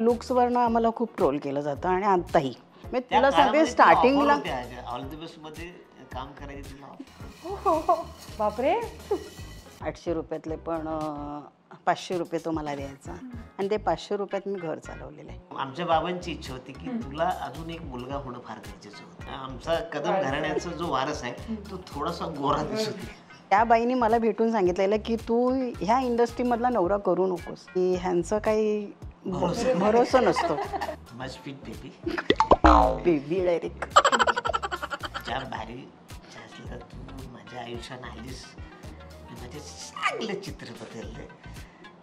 लुक्सवरनं आम्हाला खूप ट्रोल केलं जातं आणि आताही मी तुला सांगते स्टार्टिंगला ऑल द बेस्ट मध्ये काम करायचे तुला. बापरे. 800 रुपयातले पण 500 रुपये तो मला द्यायचा आणि ते 500 रुपयात मी घर चालवलेलं आहे. आमच्या बाबांची इच्छा होती की तुला अजून एक मुलगा होणं फार गरजेचं होतं. आमचा कदम घराण्याचा जो वारस आहे तो थोडासा गोरा दिसत होता. त्या बाईनी मला भेटून सांगितलेलं की तू ह्या इंडस्ट्रीमधला नवरा करू नकोस, की ह्यांचं काही भरोसा नसतो. Much fit baby baby direct. ज्या भारी असलं तू माझ्या आयुष्यात आलीस माझे चांगले चित्र बदलले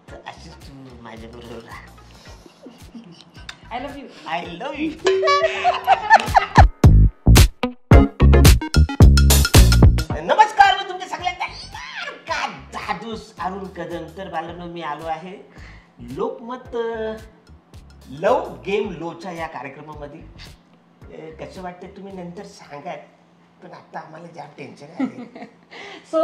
तर अशीच तू माझ्याबरोबर राहा. I love you. I love you. नमस्कार, मी तुमच्या सगळ्यांना का जादूस अरुण कदम. तर बाळांनो, मी आलो आहे लोकमत लव गेम लोच्या या कार्यक्रमामध्ये. कसं वाटतं तुम्ही नंतर सांगा, पण आता आम्हाला जाम टेन्शन आहे. सो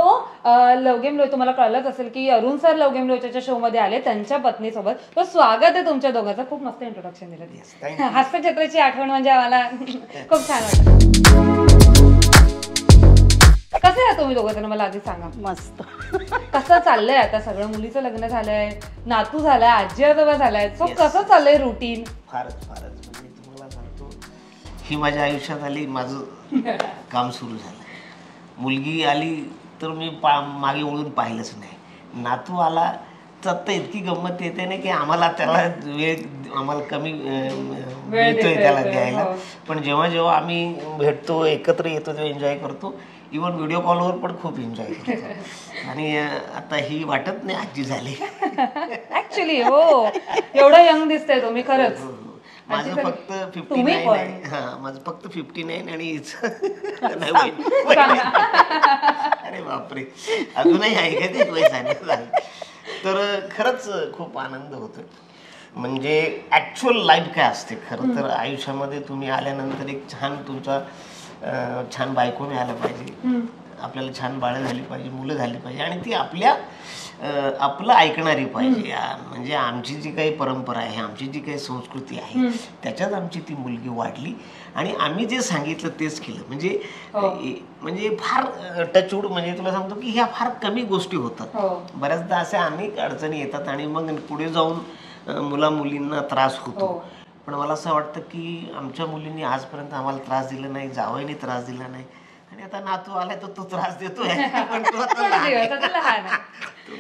लव गेम लो तुम्हाला कळलंच असेल की अरुण सर लव गेम लोच्या शो मध्ये आले त्यांच्या पत्नीसोबत. तर स्वागत आहे तुमच्या दोघांचं. खूप मस्त इंट्रोडक्शन दिलं. हास्यचित्राची आठवण म्हणजे आम्हाला खूप छान वाटतं. कसं आहे तुम्ही दोघं जण मला आधी सांगा. मस्त. कसं चाललंय आता सगळं. मुलीचं लग्न झालंय, नातू झालाय, आजी आजोबा झालाय. सो कसं चाललंय रुटीन. फारच म्हणजे तुम्हाला सांगतो ही माझ्या आयुष्यात आली, माझं काम सुरू झालं. मुलगी आली तर मी मागे वळून पाहिलंच नाही. नातू आला तर आता इतकी गंमत येते ना की आम्हाला त्याला आम्हाला कमी मिळतोय त्याला द्यायला. पण जेव्हा जेव्हा आम्ही भेटतो, एकत्र येतो, तेव्हा एन्जॉय करतो. इव्हन व्हिडिओ कॉलवर पण खूप एन्जॉय करतो. आणि आता ही वाटत नाही आजी झाली. ऍक्च्युली हो, एवढं यंग दिसतंय तुम्ही खरंच. माझं फक्त 59 आहे. हा, माझं फक्त 59 आणि अरे बापरे, अजूनही आहे का ते वय. तर खरंच खूप आनंद होतो. म्हणजे ऍक्च्युअल लाईफ काय असते खरं तर आयुष्यामध्ये तुम्ही आल्यानंतर एक छान तुमचा छान बायको मिळायला पाहिजे, आपल्याला छान बाळं झाली पाहिजे, मुलं झाली पाहिजे आणि ती आपलं ऐकणारी पाहिजे. म्हणजे आमची जी काही परंपरा आहे, आमची जी काही संस्कृती आहे त्याच्यात आमची ती मुलगी वाढली आणि आम्ही जे सांगितलं तेच केलं. म्हणजे फार टचवूड. म्हणजे तुला सांगतो की ह्या फार कमी गोष्टी होतात. बऱ्याचदा अशा अनेक अडचणी येतात आणि मग पुढे जाऊन मुला मुलींना त्रास होतो. पण मला असं वाटतं की आमच्या मुलींनी आजपर्यंत आम्हाला त्रास दिला नाही, जावयाने त्रास दिला नाही. आणि आता नातू आलाय तर तो त्रास देतोय, पण तो लहान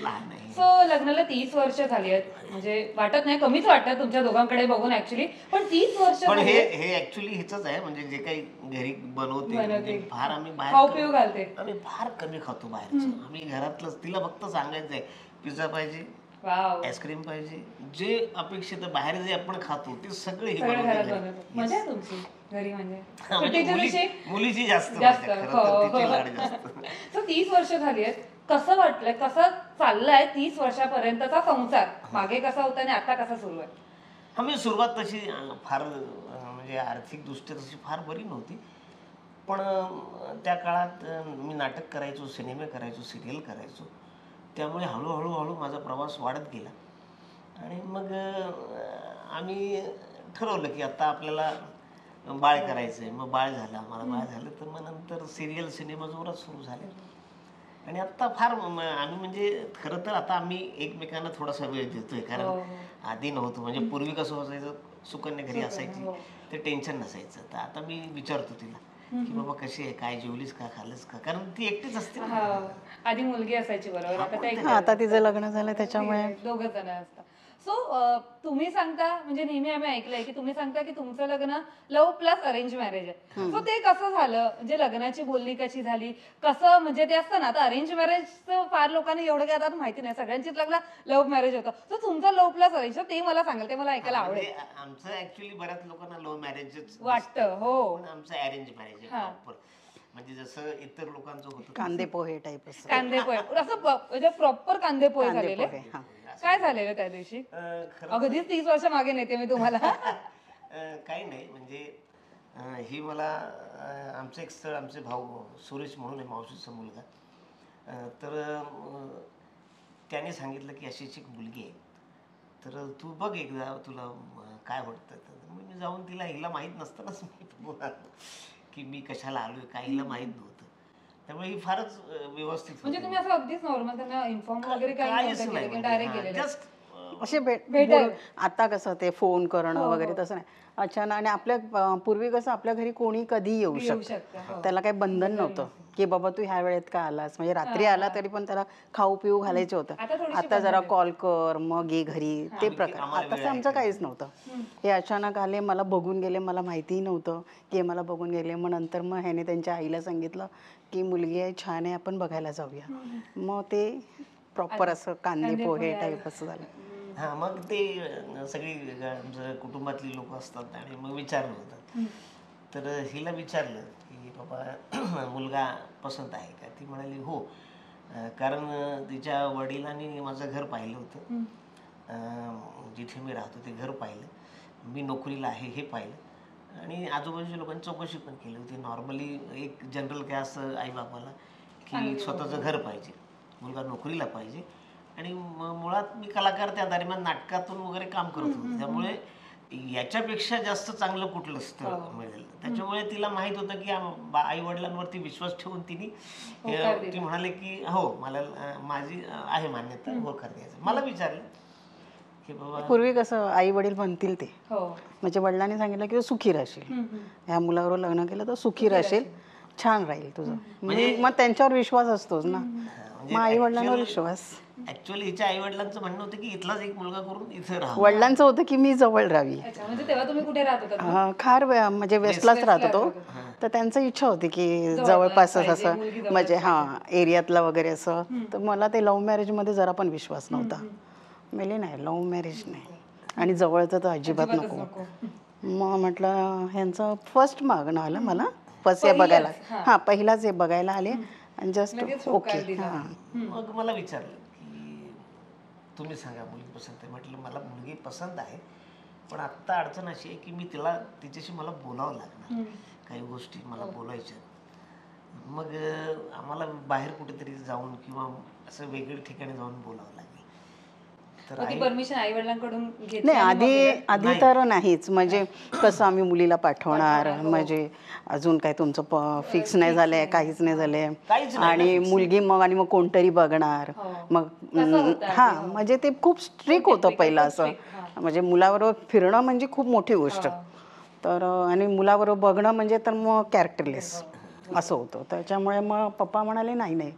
आहे. सो लग्नाला 30 वर्ष झाली आहेत. म्हणजे वाटत नाही, कमीच वाटतं तुमच्या दोघांकडे बघून ऍक्च्युली. पण 30 वर्ष पण हे ऍक्च्युली हिचंच आहे. म्हणजे जे काही घरी बनवते फार आम्ही बाहेर घालते, आम्ही फार कमी खातो बाहेरचं. आम्ही घरातलंच. तिला फक्त सांगायचंय पिझ्झा पाहिजे, आईस्क्रीम पाहिजे, जे अपेक्षित बाहेर जे आपण खातो ते सगळे मजा तुमची घरी. म्हणजे मुलीची जास्त. सो 30 वर्ष झाली आहेत. कसं वाटलंय, कसं चाललंय 30 वर्षापर्यंतचा संसार. मागे कसा होता आणि आता कसा सुरू आहे. आम्ही सुरुवात तशी फार म्हणजे आर्थिक दृष्ट्या तशी फार बरी नव्हती. पण त्या काळात मी नाटक करायचो, सिनेमे करायचो, सिरियल करायचो. त्यामुळे हळूहळू माझा प्रवास वाढत गेला. आणि मग आम्ही ठरवलं की आता आपल्याला बाळ करायचं आहे. मग बाळ झालं, आम्हाला बाळ झालं तर मग नंतर सिरियल सिनेमा जोरात सुरू झाले. आणि आता फार आम्ही म्हणजे खरं तर आता आम्ही एकमेकांना थोडासा वेळ देतोय. कारण आधी नव्हतं. म्हणजे पूर्वी कसं असायचं, सुकन्या घरी असायची ते टेन्शन नसायचं. तर आता मी विचारतो तिला की बाबा कशी आहे, काय जेवलीस का, खाल्लंस का, कारण ती एकटीच असते. आधी मुलगी असायची बरोबर, आता तिचं लग्न झालं त्याच्यामुळे दोघं जण असतात. सो तुम्ही सांगता, म्हणजे नेहमी आम्ही ऐकलंय की तुम्ही सांगता की तुमचं लग्न लव्ह प्लस अरेंज मॅरेज आहे. सो ते कसं झालं, म्हणजे लग्नाची बोलणी कशी झाली, कसं, म्हणजे ते असतं ना आता अरेंज मॅरेज फार लोकांना एवढं काय आता माहिती नाही, सगळ्यांचीच लग्न लव्ह मॅरेज होतं. सो तुमचं लव्ह प्लस अरेंज, ते मला सांगाल, ते मला ऐकायला आवडेल. आमचं ऍक्च्युअली बऱ्याच लोकांना लव्ह मॅरेजच वाटतं. हो, पण आमचं अरेंज मॅरेज आहे प्रॉपर. म्हणजे जसं इतर लोकांचं होतं कांदे पोहे टाईप असं. कांदे पोहे असं म्हणजे प्रॉपर कांदे पोहे झालेले. काय झालेलं त्या दिवशी. अगदीच 30 वर्ष मागे नेते मी तुम्हाला. काही नाही. म्हणजे ही मला आमचं एक स्थळ, आमचे भाऊ सुरेश म्हणून आहे, मावशीचा मुलगा. तर त्याने सांगितलं की अशी एक मुलगी आहे तर तू बघ एकदा तुला काय वाटतं. तर मी जाऊन हिला माहीत नसतानाच मी बोलालो की मी कशाला आलोय, काय हिला माहीत नव्हतं. त्यामुळे ही फारच व्यवस्थित म्हणजे होती. तुम्ही असं अगदीच नॉर्मल त्यांना इन्फॉर्म वगैरे काही काहीच नव्हतं नाही केलं, म्हणजे, डायरेक्ट हा, गेलेले? just, असे भेटायला. बोलून आता कसं ते फोन करणं हो, वगैरे हो. तसं नाही. अचानक. आणि आपल्या पूर्वी कसं आपल्या घरी कोणी कधी येऊ येऊ शकतं, शकतं, हो. त्याला काही बंधन नव्हतं की बाबा तू ह्या वेळेत का आलास. म्हणजे रात्री आला तरी पण त्याला खाऊ पिऊ घालायचं होतं. आता थोडीशी आता जरा बंधनं कॉल कर मग ये घरी, ते प्रकार. आम्हाला आता वेळ तसं आमचं आहे. काहीच नव्हतं. हे अचानक आले, मला बघून गेले, मला माहितीही नव्हतं की हे मला बघून गेले. मग नंतर मग ह्याने त्यांच्या आईला सांगितलं की मुलगी आहे, छान आहे, आपण बघायला जाऊया. मग ते प्रॉपर असं कांदे पोहे टाईप असं झालं. हा, मग ते सगळी आमच्या कुटुंबातली लोक असतात आणि मग विचारलं होतं. तर हिला विचारलं की बाबा मुलगा पसंत आहे का. ती म्हणाली हो, कारण तिच्या वडिलांनी माझं घर पाहिलं होतं, जिथे मी राहतो ते घर पाहिलं, मी नोकरीला आहे हे पाहिलं, आणि आजूबाजूच्या लोकांनी चौकशी पण केली होती. नॉर्मली एक जनरल काय असं आईबापाला की स्वतःचं घर पाहिजे, मुलगा नोकरीला पाहिजे, आणि मुळात मी कलाकार त्या दरम्यान नाटकातून वगैरे काम करत होतो. त्यामुळे याच्यापेक्षा जास्त चांगलं कुठलं स्थळ मिळेल. त्याच्यामुळे तिला माहित होतं की आई वडिलांवरती विश्वास ठेवून ती म्हणाले की हो, मला माझी आहे मान्यता, होकार द्यायचं. मला विचारलं की बाबा, पूर्वी कसं आई वडील म्हणतील ते, हो. म्हणजे वडिलांनी सांगितलं की सुखी राहशील, ह्या मुलाबरोबर लग्न केलं तर सुखी राहशील, छान राहील तुझं. म्हणजे मग त्यांच्यावर विश्वास असतोच ना, मग आई वडिलांवर विश्वास. ऍक्च्युअली हिच्या आई वडिलांचं म्हणणं होतं की इथलाच एक मुलगा करून इथे राहा. वडिलांचं होतं की मी जवळ राहावी. अच्छा, म्हणजे तेव्हा तुम्ही कुठे राहत होता? खार म्हणजे वेस्टलाच राहत होतो. तर त्यांचं इच्छा होती की जवळपासच असं, म्हणजे हा एरियातला वगैरे असं. तर मला ते लव्ह मॅरेजमध्ये जरा पण विश्वास नव्हता. मेले नाही, लव्ह मॅरेज नाही, आणि जवळचं तर अजिबात नको. मग म्हटलं ह्यांचं फर्स्ट मागणं आलं मला, फर्स्ट हे बघायला, हां पहिलाच हे बघायला आले आणि जस्ट ओके. हां, मग मला विचारलं की तुम्ही सांगा मुलगी पसंत आहे. म्हटलं मला मुलगी पसंत आहे, पण आत्ता अडचण अशी आहे की मी तिच्याशी मला बोलावं लागणार, काही गोष्टी मला बोलायच्या. मग आम्हाला बाहेर कुठेतरी जाऊन किंवा असं वेगळ्या ठिकाणी जाऊन बोलावं लागेल. तर परमिशन आई वडिलांकडून नाही, आधी तर नाहीच. म्हणजे कसं आम्ही मुलीला पाठवणार, म्हणजे अजून काय तुमचं फिक्स नाही झालंय, काहीच नाही झालंय, आणि मुलगी मग कोणतरी बघणार. मग हा, म्हणजे ते खूप स्ट्रिक्ट होतं पहिलं असं. म्हणजे मुलाबरोबर फिरणं म्हणजे खूप मोठी गोष्ट. तर आणि मुलाबरोबर बघणं म्हणजे तर मग कॅरेक्टरलेस असं होतं. त्याच्यामुळे मग पप्पा म्हणाले नाही नाही.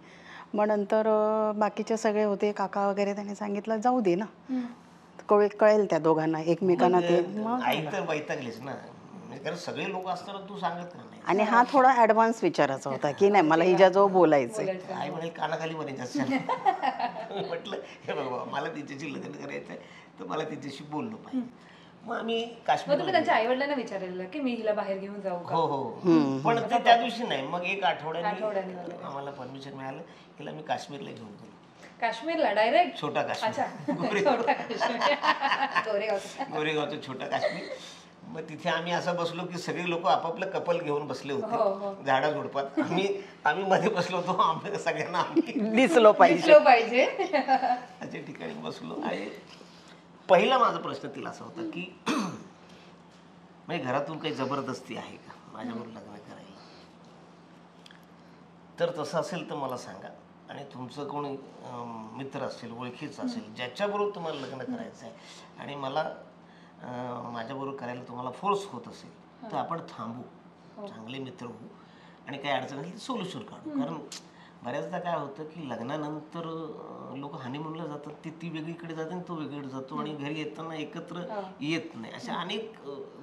मग नंतर बाकीचे सगळे होते, काका वगैरे, त्यांनी सांगितलं जाऊ दे ना, कळेल त्या दोघांना एकमेकांना ते. मग आई तर वैतागलीच ना, कारण सगळे लोक असताना तू सांगत नाही. आणि हा थोडा ऍडव्हान्स विचारायचा होता की नाही मला हिच्याजवळ बोलायचंय. आई म्हणाल कानाखाली म्हणायचं. म्हटलं हे बाबा मला तिच्याशी लग्न करायचंय, तर मला तिच्याशी बोललो पाहिजे. मग आम्ही काश्मीर, तुम्ही त्यांच्या आई वडिलांना विचारलेलं की मी हिला बाहेर घेऊन जाऊ का? हो हो, पण ते त्या दिवशी नाही, मग एक आठवड्याने आम्हाला परमिशन मिळालं, हिला मी काश्मीरला घेऊन गेलो. काश्मीरला डायरेक्ट? छोटा काश्मीर, गोरेगावचं छोटा काश्मीर. मग तिथे आम्ही असं बसलो की सगळे लोक आपापलं कपल घेऊन बसले होते झाडा झुडपात. आम्ही मध्ये बसलो होतो, आम्ही सगळ्यांना दिसलो पाहिजे अशा ठिकाणी बसलो. आणि पहिला माझा प्रश्न तिला असा होता की म्हणजे घरातून काही जबरदस्ती आहे का माझ्यावर लग्न करायला. तर तसं असेल तर मला सांगा, आणि तुमचं कोणी मित्र असेल, ओळखीचं असेल, ज्याच्याबरोबर तुम्हाला लग्न करायचं आहे आणि मला माझ्याबरोबर करायला तुम्हाला फोर्स होत असेल, तर आपण थांबू, चांगले मित्र होऊ, आणि काही अडचण असेल सोल्युशन काढू. कारण बऱ्याचदा काय होतं की लग्नानंतर लोक हनीमूनला जातात, ती वेगळीकडे जाते आणि तो वेगळीकडे जातो, आणि घरी येताना एकत्र येत नाही. अशा अनेक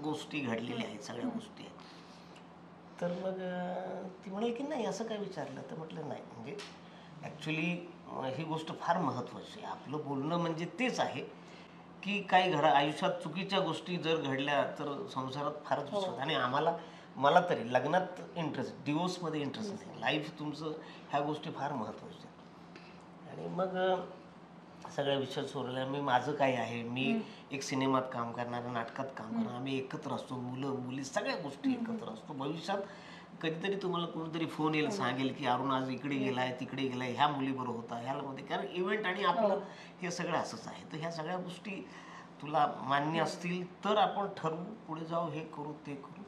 गोष्टी घडलेल्या आहेत, सगळ्या गोष्टी आहेत. तर मग ती म्हणाली की नाही असं काय विचारलं. तर म्हटलं नाही, म्हणजे ॲक्च्युली ही गोष्ट फार महत्त्वाची आहे. आपलं बोलणं म्हणजे तेच आहे की काही आयुष्यात चुकीच्या गोष्टी जर घडल्या तर संसारात फारच विश्वास. आणि मला तरी लग्नात इंटरेस्ट, डिवोर्समध्ये इंटरेस्ट नाही. लाईफ तुमचं ह्या गोष्टी फार महत्त्वाच्या. आणि मग सगळ्या विषय सोडल्या. मी माझं काय आहे, मी एक सिनेमात काम करणार, नाटकात काम करणार, आम्ही एकत्र असतो, मुलं मुली सगळ्या गोष्टी एकत्र असतो. भविष्यात कधीतरी तुम्हाला कोणीतरी फोन येईल, सांगेल की अरुण आज इकडे गेलाय, तिकडे गेलाय, ह्या मुलीबरोबर होता, ह्याला मध्ये, कारण इव्हेंट आणि आपलं हे सगळं असंच आहे. तर ह्या सगळ्या गोष्टी तुला मान्य असतील तर आपण ठरवू, पुढे जाऊ, हे करू ते करू.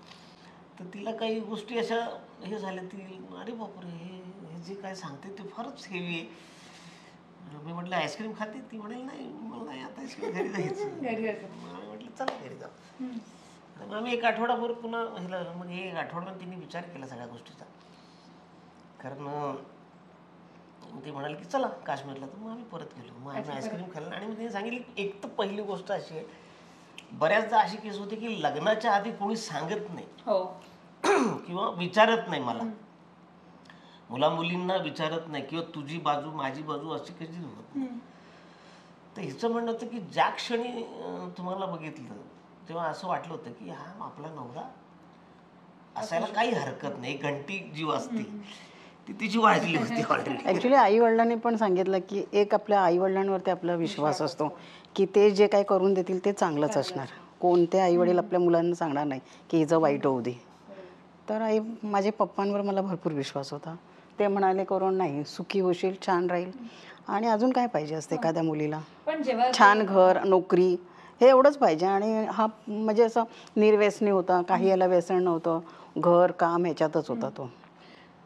तर तिला काही गोष्टी अशा हे झाल्या, ती अरे बापरे हे जे काय सांगते ते फारच हेवी आहे. मी म्हटलं आईस्क्रीम खाते, ती म्हणेल नाही मला नाही आता आईस्क्रीम घरी जायचं. आम्ही म्हटलं चला घरी जाऊ. मग आम्ही एक आठवडाभर पुन्हा ह्याला, मग हे एक आठवड्यानं तिने विचार केला सगळ्या गोष्टीचा. कारण ते म्हणाले की चला काश्मीरला. तर मग आम्ही परत गेलो. मग आम्ही आईस्क्रीम खाल्लं आणि मग तिने सांगितली एक तर पहिली गोष्ट अशी आहे, बऱ्याचदा अशी केस होते की लग्नाच्या आधी कोणी सांगत नाही किंवा विचारत नाही मला, मुला मुलींना विचारत नाही किंवा तुझी बाजू माझी बाजू अशी कधी होत नाही. तर हिचं म्हणणं होतं की ज्या क्षणी तुम्हाला बघितलं तेव्हा असं वाटलं होतं की हा आपला नवरा असायला काही हरकत नाही. घंटी जीव असते ती तिची वाजली होती ऑलरेडी. ऍक्च्युली आई वडिलांनी पण सांगितलं की एक आपल्या आई वडिलांवरती आपला विश्वास असतो की ते जे काही करून देतील ते चांगलंच असणार. कोणते आई वडील आपल्या मुलांना सांगणार नाही की हिचं वाईट होऊ दे. तर माझ्या पप्पांवर मला भरपूर विश्वास होता. ते म्हणाले करून नाही, सुखी होशील, छान राहील. आणि अजून काय पाहिजे असते एखाद्या मुलीला? पण जेव्हा छान घर, नोकरी, हे एवढंच पाहिजे. आणि हा म्हणजे असं निर्व्यसनी होता, काही याला व्यसन नव्हतं, घर काम ह्याच्यातच होता तो.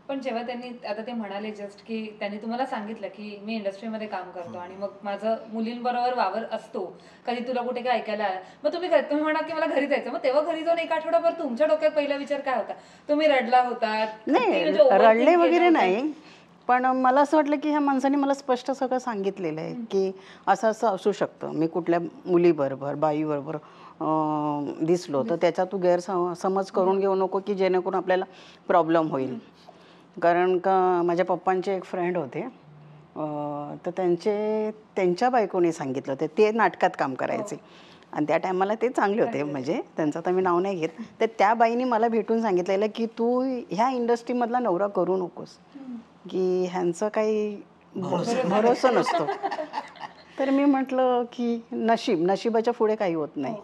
पण जेव्हा त्यांनी आता ते म्हणाले जस्ट की त्यांनी तुम्हाला सांगितलं की मी इंडस्ट्रीमध्ये काम करतो आणि मग माझं मुलींबरोबर वावर असतो, कधी तुला कुठे काय ऐकायला आलं, मग तुम्ही म्हणाल की मला घरी जायचं, मग तेव्हा घरी जाऊन एक आठवडाभर तुमच्या डोक्यात पहिला विचार काय होता? तुम्ही रडला होतात? नाही, रडले वगैरे नाही. पण मला असं वाटलं की ह्या माणसाने मला स्पष्ट सगळं सांगितलेलं आहे की असं असं असू शकतं. मी कुठल्या मुलीबरोबर बाईबरोबर दिसलो तर त्याचा तू गैरसमज करून घेऊ नको की जेणेकरून आपल्याला प्रॉब्लेम होईल. कारण का माझ्या पप्पांचे एक फ्रेंड होते, तर त्यांच्या बायकोने सांगितलं होतं. ते नाटकात काम करायचे आणि त्या टायमाला ते चांगले होते, म्हणजे त्यांचं तर मी नाव नाही घेत. तर त्या बाईने मला भेटून सांगितलेलं की तू ह्या इंडस्ट्रीमधला नवरा करू नकोस, की ह्यांचं काही भरोसा नसतो. तर मी म्हटलं की नशिबाच्या पुढे काही होत नाही.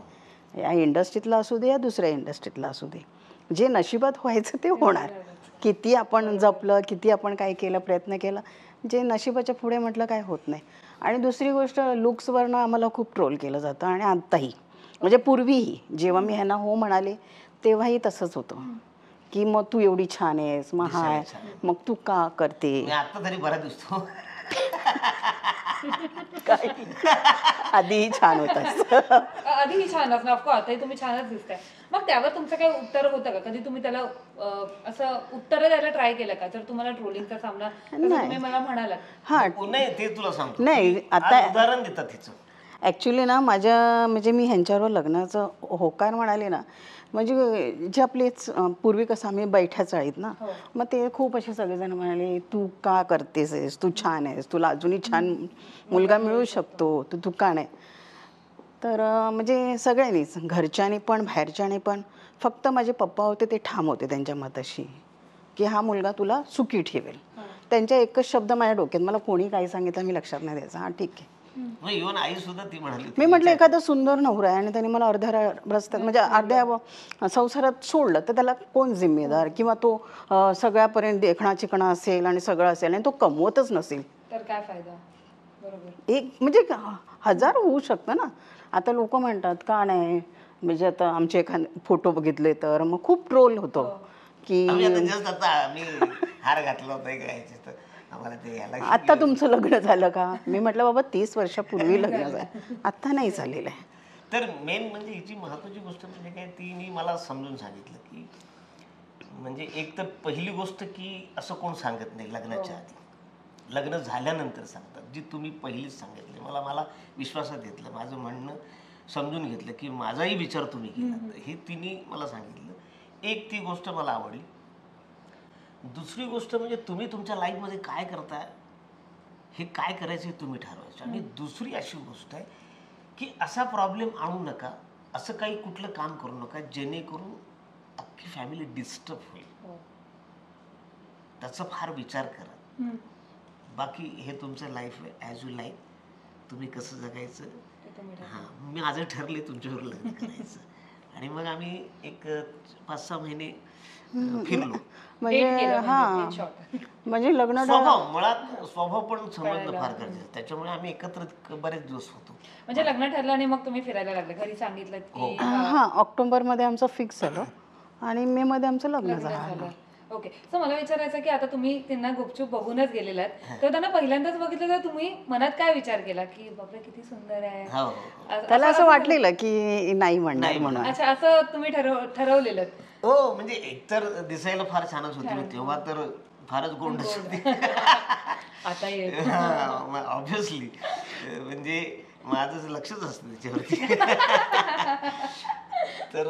या इंडस्ट्रीतला असू दे या दुसऱ्या इंडस्ट्रीतला असू दे, जे नशिबात व्हायचं ते होणार. किती आपण जपलं, किती आपण काय केलं, प्रयत्न केला, जे नशिबाच्या पुढे म्हटलं काय होत नाही. आणि दुसरी गोष्ट, लुक्सवरनं आम्हाला खूप ट्रोल केलं जातं. आणि आत्ताही, म्हणजे पूर्वीही जेव्हा मी ह्यांना हो म्हणाले तेव्हाही तसंच होतं की मग तू एवढी छान आहेस, मग हाय, मग तू का करते? आता तरी बरा दिसतो. आधीही छान होतास. आधीही छान असणार, ऑफकोर्स आताही तुम्ही छानच दिसताय. मग त्यावर तुमचं काही उत्तर होतं का? कधी तुम्ही त्याला असं उत्तर द्यायला ट्राय केलं का? जर तुम्हाला ट्रोलिंगचा सामना तुम्ही मला म्हणालात. हा नाही, ते तुला सांगतो. नाही, आता उदाहरण देतात तिचं. ॲक्च्युली ना म्हणजे मी ह्यांच्यावर लग्नाचं होकार म्हणाले ना, म्हणजे जे आपले पूर्वी कसं आम्ही बैठ्या चाळीत ना, मग ते खूप असे सगळेजण म्हणाले तू का करतेस आहेस, तू छान आहेस, तुला अजूनही छान मुलगा मिळू शकतो, तू का नाही. तर म्हणजे सगळ्यांनीच, घरच्यांनी पण बाहेरच्यांनी पण. फक्त माझे पप्पा होते ते ठाम होते त्यांच्या मताशी की हा मुलगा तुला सुखी ठेवेल. त्यांच्या एकच शब्द माझ्या डोक्यात, मला कोणी काही सांगितलं मी लक्षात नाही द्यायचं, हां ठीक आहे. इव्हन आई सुद्धा ती म्हणाली, मी म्हटलं एखादा सुंदर नवरा आहे आणि त्याने मला अर्ध्या रस्त्यात म्हणजे अर्ध्या संसारात सोडलं तर त्याला कोण जिम्मेदार, किंवा तो सगळ्यापर्यंत देखणा चिकणा असेल आणि सगळं असेल आणि तो कमवतच नसेल तर काय फायदा? बरोबर. एक म्हणजे 1000 होऊ शकतं ना. आता लोक म्हणतात का नाही, म्हणजे आता आमचे एखादे फोटो बघितले तर मग खूप ट्रोल होतो की आता आम्ही हार घातला होता तर आम्हाला ते आता तुमचं लग्न झालं का? मी म्हटलं बाबा 30 वर्षापूर्वी लग्न झालं, आता नाही झालेलं आहे. तर मेन म्हणजे हिची महत्वाची गोष्ट म्हणजे काय, तिने मला समजून सांगितलं की म्हणजे एक तर पहिली गोष्ट की असं कोण सांगत नाही लग्नाच्या आधी, लग्न झाल्यानंतर सांगतात. जी तुम्ही पहिलीच सांगितली, मला विश्वासात घेतलं, माझं म्हणणं समजून घेतलं की माझाही विचार तुम्ही केला, हे तिने मला सांगितलं. एक ती गोष्ट मला आवडली. दुसरी गोष्ट म्हणजे तुम्ही तुमच्या लाईफमध्ये काय करताय, हे काय करायचं हे तुम्ही ठरवायचं. आणि दुसरी अशी गोष्ट आहे की असा प्रॉब्लेम आणू नका, असं काही कुठलं काम करू नका जेणेकरून अख्खी फॅमिली डिस्टर्ब होईल. त्याचा फार विचार करा. बाकी हे तुमचं लाईफ आहे, ॲज यू लाईक, तुम्ही कसं जगायचं. हां, मी माझं ठरले तुमच्यावर लग्न करायचं. आणि मग आम्ही एक 5-6 महिने फिरलो. म्हणजे हा म्हणजे लग्न स्वभाव मुळात स्वभाव पण समजणं फार गरजेचं आहे. त्याच्यामुळे आम्ही एकत्र बरेच दिवस होतो. म्हणजे लग्न ठरलं आणि मग तुम्ही फिरायला लागले, घरी सांगितलं की हा ऑक्टोबरमध्ये आमचं फिक्स झालं आणि मे मध्ये आमचं लग्न झालं. ओके. सो मला विचारायचं की आता तुम्ही त्यांना गुपचूप बघूनच गेलेला आहेत, तर त्यांना पहिल्यांदाच बघितलं तर तुम्ही मनात काय विचार केला की बापरे किती सुंदर आहे? हो. त्याला असं वाटलेलं की नाही म्हणणार म्हणून. अच्छा, असं तुम्ही ठरवलेलं? हो, म्हणजे एकतर दिसायला फार छानच होती, तेव्हा तर फारच गोंडस होती. आता ऑब्विसली म्हणजे माझं लक्षच असतं त्याच्यावरती. तर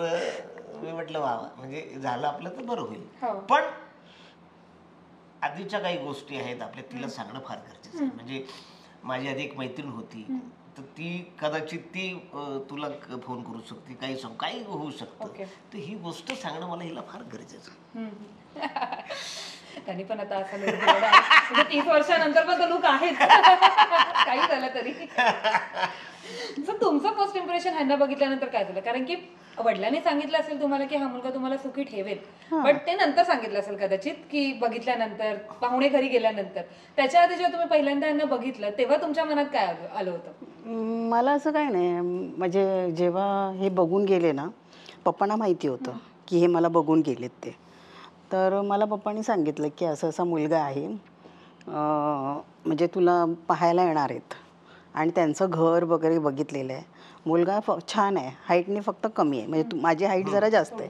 मी म्हटलं वा म्हणजे झालं आपलं तर बरं होईल. पण आधीच्या काही गोष्टी आहेत आपल्या तिला सांगणं फार गरजेचं आहे. म्हणजे माझी आधी एक मैत्रीण होती, तर ती कदाचित ती तुला फोन करू शकते, काही सांग काही होऊ शकतं, तर ही गोष्ट सांगणं मला हिला फार गरजेचं. त्यांनी पण आता असं लुक 30 वर्षानंतर पण तो लुक आहेच काही झालं तरी. तुमचं फर्स्ट इम्प्रेशन ह्यांना बघितल्यानंतर काय झालं? कारण की वडिलांनी सांगितलं असेल तुम्हाला की हा मुलगा तुम्हाला सुखी ठेवेल, बट ते नंतर सांगितलं असेल कदाचित की बघितल्यानंतर, पाहुणे घरी गेल्यानंतर. त्याच्या आधी जेव्हा तुम्ही पहिल्यांदा यांना बघितलं तेव्हा तुमच्या मनात काय आलं होतं? मला असं काय नाही, म्हणजे जेव्हा हे बघून गेले ना, पप्पांना माहिती होतं की हे मला बघून गेलेत ते. तर मला पप्पांनी सांगितलं की असं असा मुलगा आहे, म्हणजे तुला पाहायला येणार आहेत, आणि त्यांचं घर वगैरे बघितलेलं आहे. मुलगा छान आहे, हाईटने फक्त कमी आहे, म्हणजे माझी हाईट जरा जास्त आहे.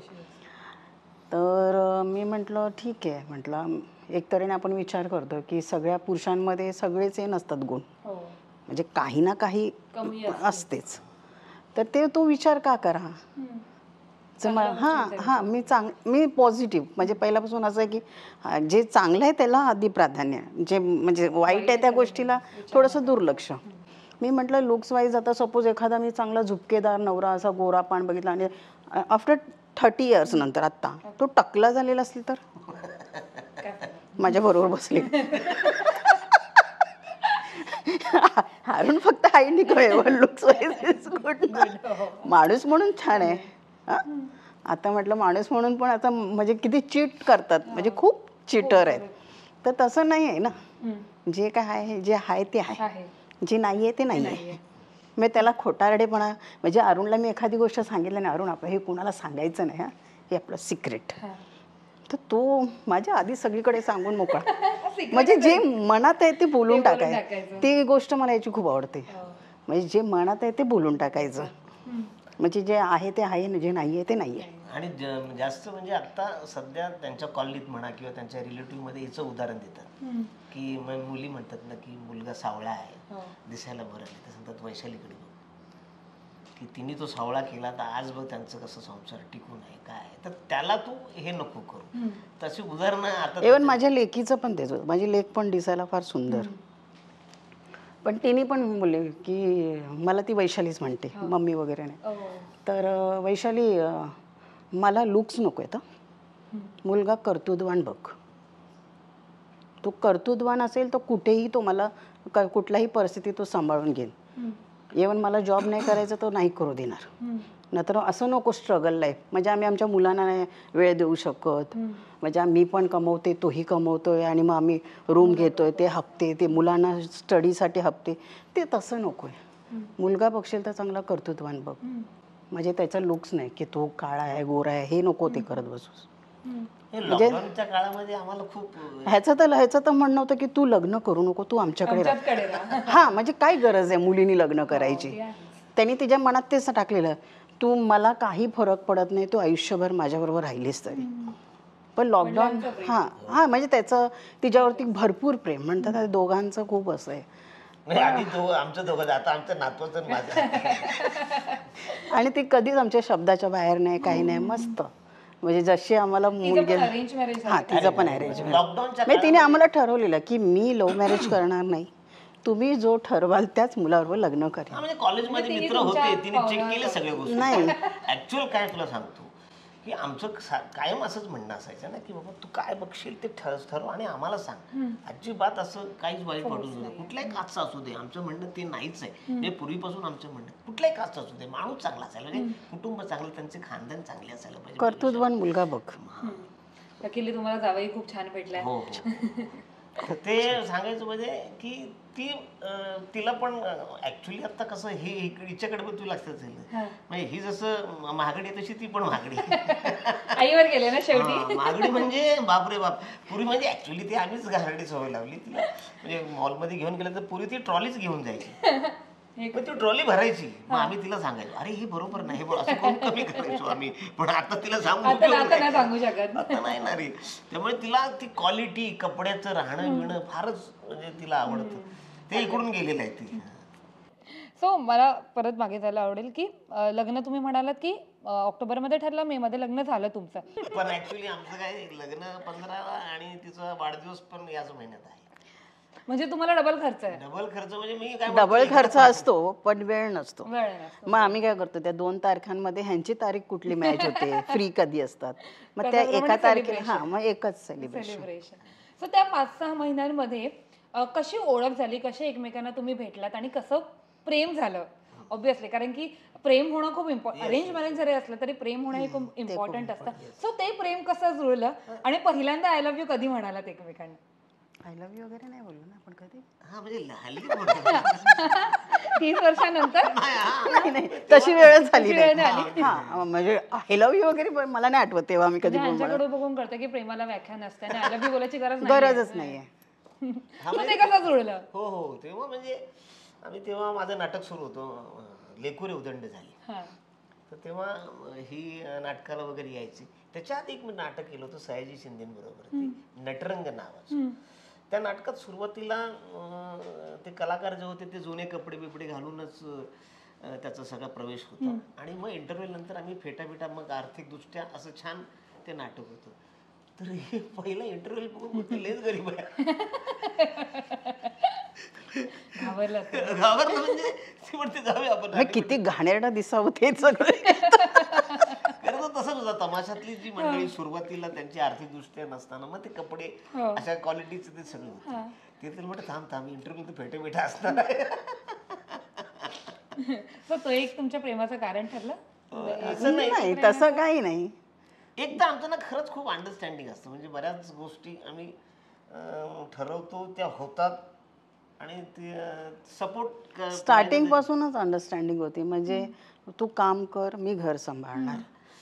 तर मी म्हटलं ठीक आहे, म्हटलं एक तऱ्हेने आपण विचार करतो की सगळ्या पुरुषांमध्ये सगळेच हे नसतात गुण, म्हणजे काही ना काही असतेच. तर ते तो विचार का करा. हां मी पॉझिटिव्ह, म्हणजे पहिल्यापासून असं आहे की जे चांगलं आहे त्याला आधी प्राधान्य, जे म्हणजे वाईट आहे त्या गोष्टीला थोडंसं दुर्लक्ष. मी म्हटलं लुक्स वाईज आता सपोज एखादा मी चांगला झुपकेदार नवरा असा गोरा पान बघितला आणि आफ्टर 30 इयर्स नंतर आत्ता तो टकला झालेला असेल तर माझ्या बरोबर बसले. हारून फक्त हाईट निघतोय, लुक्स वाईज माणूस म्हणून छान आहे. आता म्हटलं माणूस म्हणून पण आता म्हणजे किती चीट करतात, म्हणजे खूप चीटर आहेत. तर तसं नाही आहे ना, जे काय आहे जे आहे ते आहे, जे नाही आहे ते नाही आहे. मी त्याला खोटारडेपणा, म्हणजे अरुणला मी एखादी गोष्ट सांगितलं नाही, अरुण आपलं हे कुणाला सांगायचं नाही, हे आपलं सिक्रेट, तर तो माझ्या आधी सगळीकडे सांगून मोकळा. म्हणजे जे मनात आहे ते बोलून टाकायचं, ती गोष्ट मला याची खूप आवडते. म्हणजे जे मनात आहे ते बोलून टाकायचं, म्हणजे जे आहे ते आहे ना, जे नाही आहे ते नाही आहे. आणि जास्त म्हणजे आता सध्या त्यांच्या कॉलनीत म्हणा किंवा त्यांच्या रिलेटिव्हमध्ये हिचं उदाहरण देतात की मुली म्हणतात ना की मुलगा सावळा आहे, दिसायला बरं नाही, तर सांगतात वैशालीकडे बघ की तिने तो सावळा केला, तर आज बघ त्यांचं कसं संसार टिकून आहे काय आहे, तर त्याला तू हे नको करू. तशी उदाहरणं आता इव्हन माझ्या लेकीचं पण तेच होतं. माझी लेक पण दिसायला फार सुंदर, पण तिने पण बोलले की मला ती वैशालीच म्हणते, मम्मी वगैरे नाही. तर वैशाली मला लुक्स नको आहेत, मुलगा कर्तृत्ववान बघ. तो कर्तृत्ववान असेल तर कुठेही तो मला कुठल्याही परिस्थितीत तो सांभाळून घेईल. इव्हन मला जॉब नाही करायचं तो नाही करू देणार. नंतर असं नको स्ट्रगल लाईफ, म्हणजे आम्ही आमच्या मुलांना नाही वेळ देऊ शकत, म्हणजे मी पण कमवते तोही कमवतोय आणि मग आम्ही रूम घेतोय, ते हप्ते, ते मुलांना स्टडीसाठी हप्ते, ते तसं नको आहे. मुलगा बघशील तर चांगला कर्तृत्ववान बघ, म्हणजे त्याचा लुक्स नाही की तो काळा आहे गोरा आहे हे नको ते करत बसूस. लॉकडाऊनच्या काळामध्ये आम्हाला खूप ह्याचं तर म्हणणं होतं की तू लग्न करू नको, तू आमच्याकडे राहा. हा, म्हणजे काय गरज आहे मुलीनी लग्न करायची. त्यांनी तिच्या मनात तेच टाकलेलं, तू मला काही फरक पडत नाही, तू आयुष्यभर माझ्याबरोबर राहिलीस तरी. पण लॉकडाऊन म्हणजे त्याचं तिच्यावरती भरपूर प्रेम, म्हणतात दोघांचं खूप असं आहे. आमचं दोघं, आता आमचं नातवाचं माझं, आणि ती कधीच आमच्या शब्दाच्या बाहेर नाही, काही नाही, मस्त. म्हणजे जशी आम्हाला मुलगी, हा तिचं पण अरेंज मॅरेज. तिने आम्हाला ठरवलेलं की मी लव्ह मॅरेज करणार नाही, तुम्ही जो ठरवाल त्याच मुलाबरोबर लग्न करेल. म्हणजे कॉलेजमध्ये मित्र होते, तिने चेक केले सगळ्या गोष्टी. नाही ऍक्च्युअल काय तुला सांगतो की आमचं कायम असंच म्हणणं असायचं ना की बाबा तू काय बघशील ते ठरव आणि आम्हाला सांग. अजिबात असं काहीच वाईट वाटू दे, कुठल्याही कास्टचा असू दे, आमचं म्हणणं ते नाहीच आहे. म्हणजे पूर्वीपासून आमचं म्हणणं कुठल्याही कास्ट असू दे, माणूस चांगला असायला, म्हणजे कुटुंब चांगलं, त्यांचे खानदान चांगले असायला पाहिजे, कर्तृत्ववान मुलगा बघ. लकीली तुम्हाला जावई खूप छान भेटलाय. हो हो. ते सांगायचं म्हणजे की ती तिला पण ऍक्च्युली आता कसं हे हिच्याकडे पण तू लक्षात येईल म्हणजे ही जसं महागडी आहे तशी ती पण महागडी आईवर गेले ना शेवटी. महागडी म्हणजे बापरे बाप. पूर्वी म्हणजे ऍक्च्युली ती आम्हीच घाणेरडी सवय लावली तिला. म्हणजे मॉलमध्ये घेऊन गेलं तर पूर्वी ती ट्रॉलीच घेऊन जायची. पण ती ट्रॉली भरायची. मग आम्ही तिला सांगायचो अरे हे बरोबर नाही असं करून कमी करायचो आम्ही. पण आता तिला सांगू आता नाही सांगू शकत. आता नाही ना रे. त्यामुळे तिला ती क्वालिटी कपड्याचं राहणं बिणं फारच म्हणजे तिला आवडतं. ते इकडून गेलेलं आहे ती. सो मला परत मागे जायला आवडेल की लग्न तुम्ही म्हणालात की ऑक्टोबरमध्ये ठरलं, मे मध्ये लग्न झालं तुमचं. पण ऍक्च्युली आमचं काय लग्न 15 आणि तिचा वाढदिवस पण याच महिन्यात आहे. म्हणजे तुम्हाला डबल खर्च आहे. डबल खर्च म्हणजे मी काय डबल खर्च असतो पण वेळ नसतो. वेळ नसतो. मग आम्ही काय करतो त्या 2 तारखांमध्ये ह्यांची तारीख कुठली मॅच होते, फ्री कधी असतात, मग त्या एका तारखेला हा मग एकच सेलिब्रेशन. सो त्या 5-6 महिन्यांमध्ये कशी ओळख झाली, कसे एकमेकांना तुम्ही भेटलात आणि कसं प्रेम झालं. ऑब्व्हियसली कारण की प्रेम होणं खूप इम्पॉर्टंट. अरेंज मॅरेज जरी असलं तरी प्रेम होणं हे खूप इम्पॉर्टंट असतं. सो ते प्रेम कसं जुळलं आणि पहिल्यांदा आय लव्ह यू कधी म्हणालात एकमेकांना? आय लव्ह यू वगैरे नाही बोललो ना आपण कधी. हा म्हणजे हल्ली 30 वर्षानंतर नाही नाही तशी वेळच झाली नाही. हा म्हणजे आय लव्ह यू वगैरे मला नाही आठवत तेव्हा आम्ही कधी त्यांच्याकडे बघून कळतं की प्रेमाला व्याख्या नसते आणि आय लव्ह यू बोलायची गरजच नाहीये. ते कसं जुळलं? हो हो. तेव्हा म्हणजे आम्ही तेव्हा माझं नाटक सुरू होतं लेकुरे उदंड झाली. तर तेव्हा ही नाटकाला वगैरे यायची. त्याच्या आधी एक मी नाटक केलं होतं सयाजी शिंदेबरोबर नटरंग नावाचं. त्या नाटकात सुरुवातीला ते कलाकार जे होते ते जुने कपडे बिपडे घालूनच त्याचा सगळा प्रवेश होता. आणि मग इंटरव्ह्यू नंतर आम्ही फेटा मग आर्थिकदृष्ट्या असं छान ते नाटक होतं. तर हे पहिला इंटरव्ह्यू बघून लयच गरीब आहे. घाबरलं म्हणजे ती म्हणते जाऊया आपण. किती घाणेरडा दिसावं ते सगळं. खरं तर तसंच होतं. तमाशातली जी मंडळी सुरुवातीला त्यांची आर्थिकदृष्ट्या नसताना मग ते कपडे अशा क्वालिटीचे ते सगळे होते. ते तर म्हटलं थांब इंटरव्ह्यू तर फेटा असणार आहे. तो एक तुमच्या प्रेमाचं कारण ठरलं? असं नाही तसं काही नाही. एकदा आमचं ना खरंच खूप अंडरस्टँडिंग असतं. म्हणजे बऱ्याच गोष्टी आम्ही ठरवतो त्या होतात आणि ते सपोर्ट स्टार्टिंग पासूनच अंडरस्टँडिंग होती. म्हणजे तू काम कर मी घर सांभाळणार.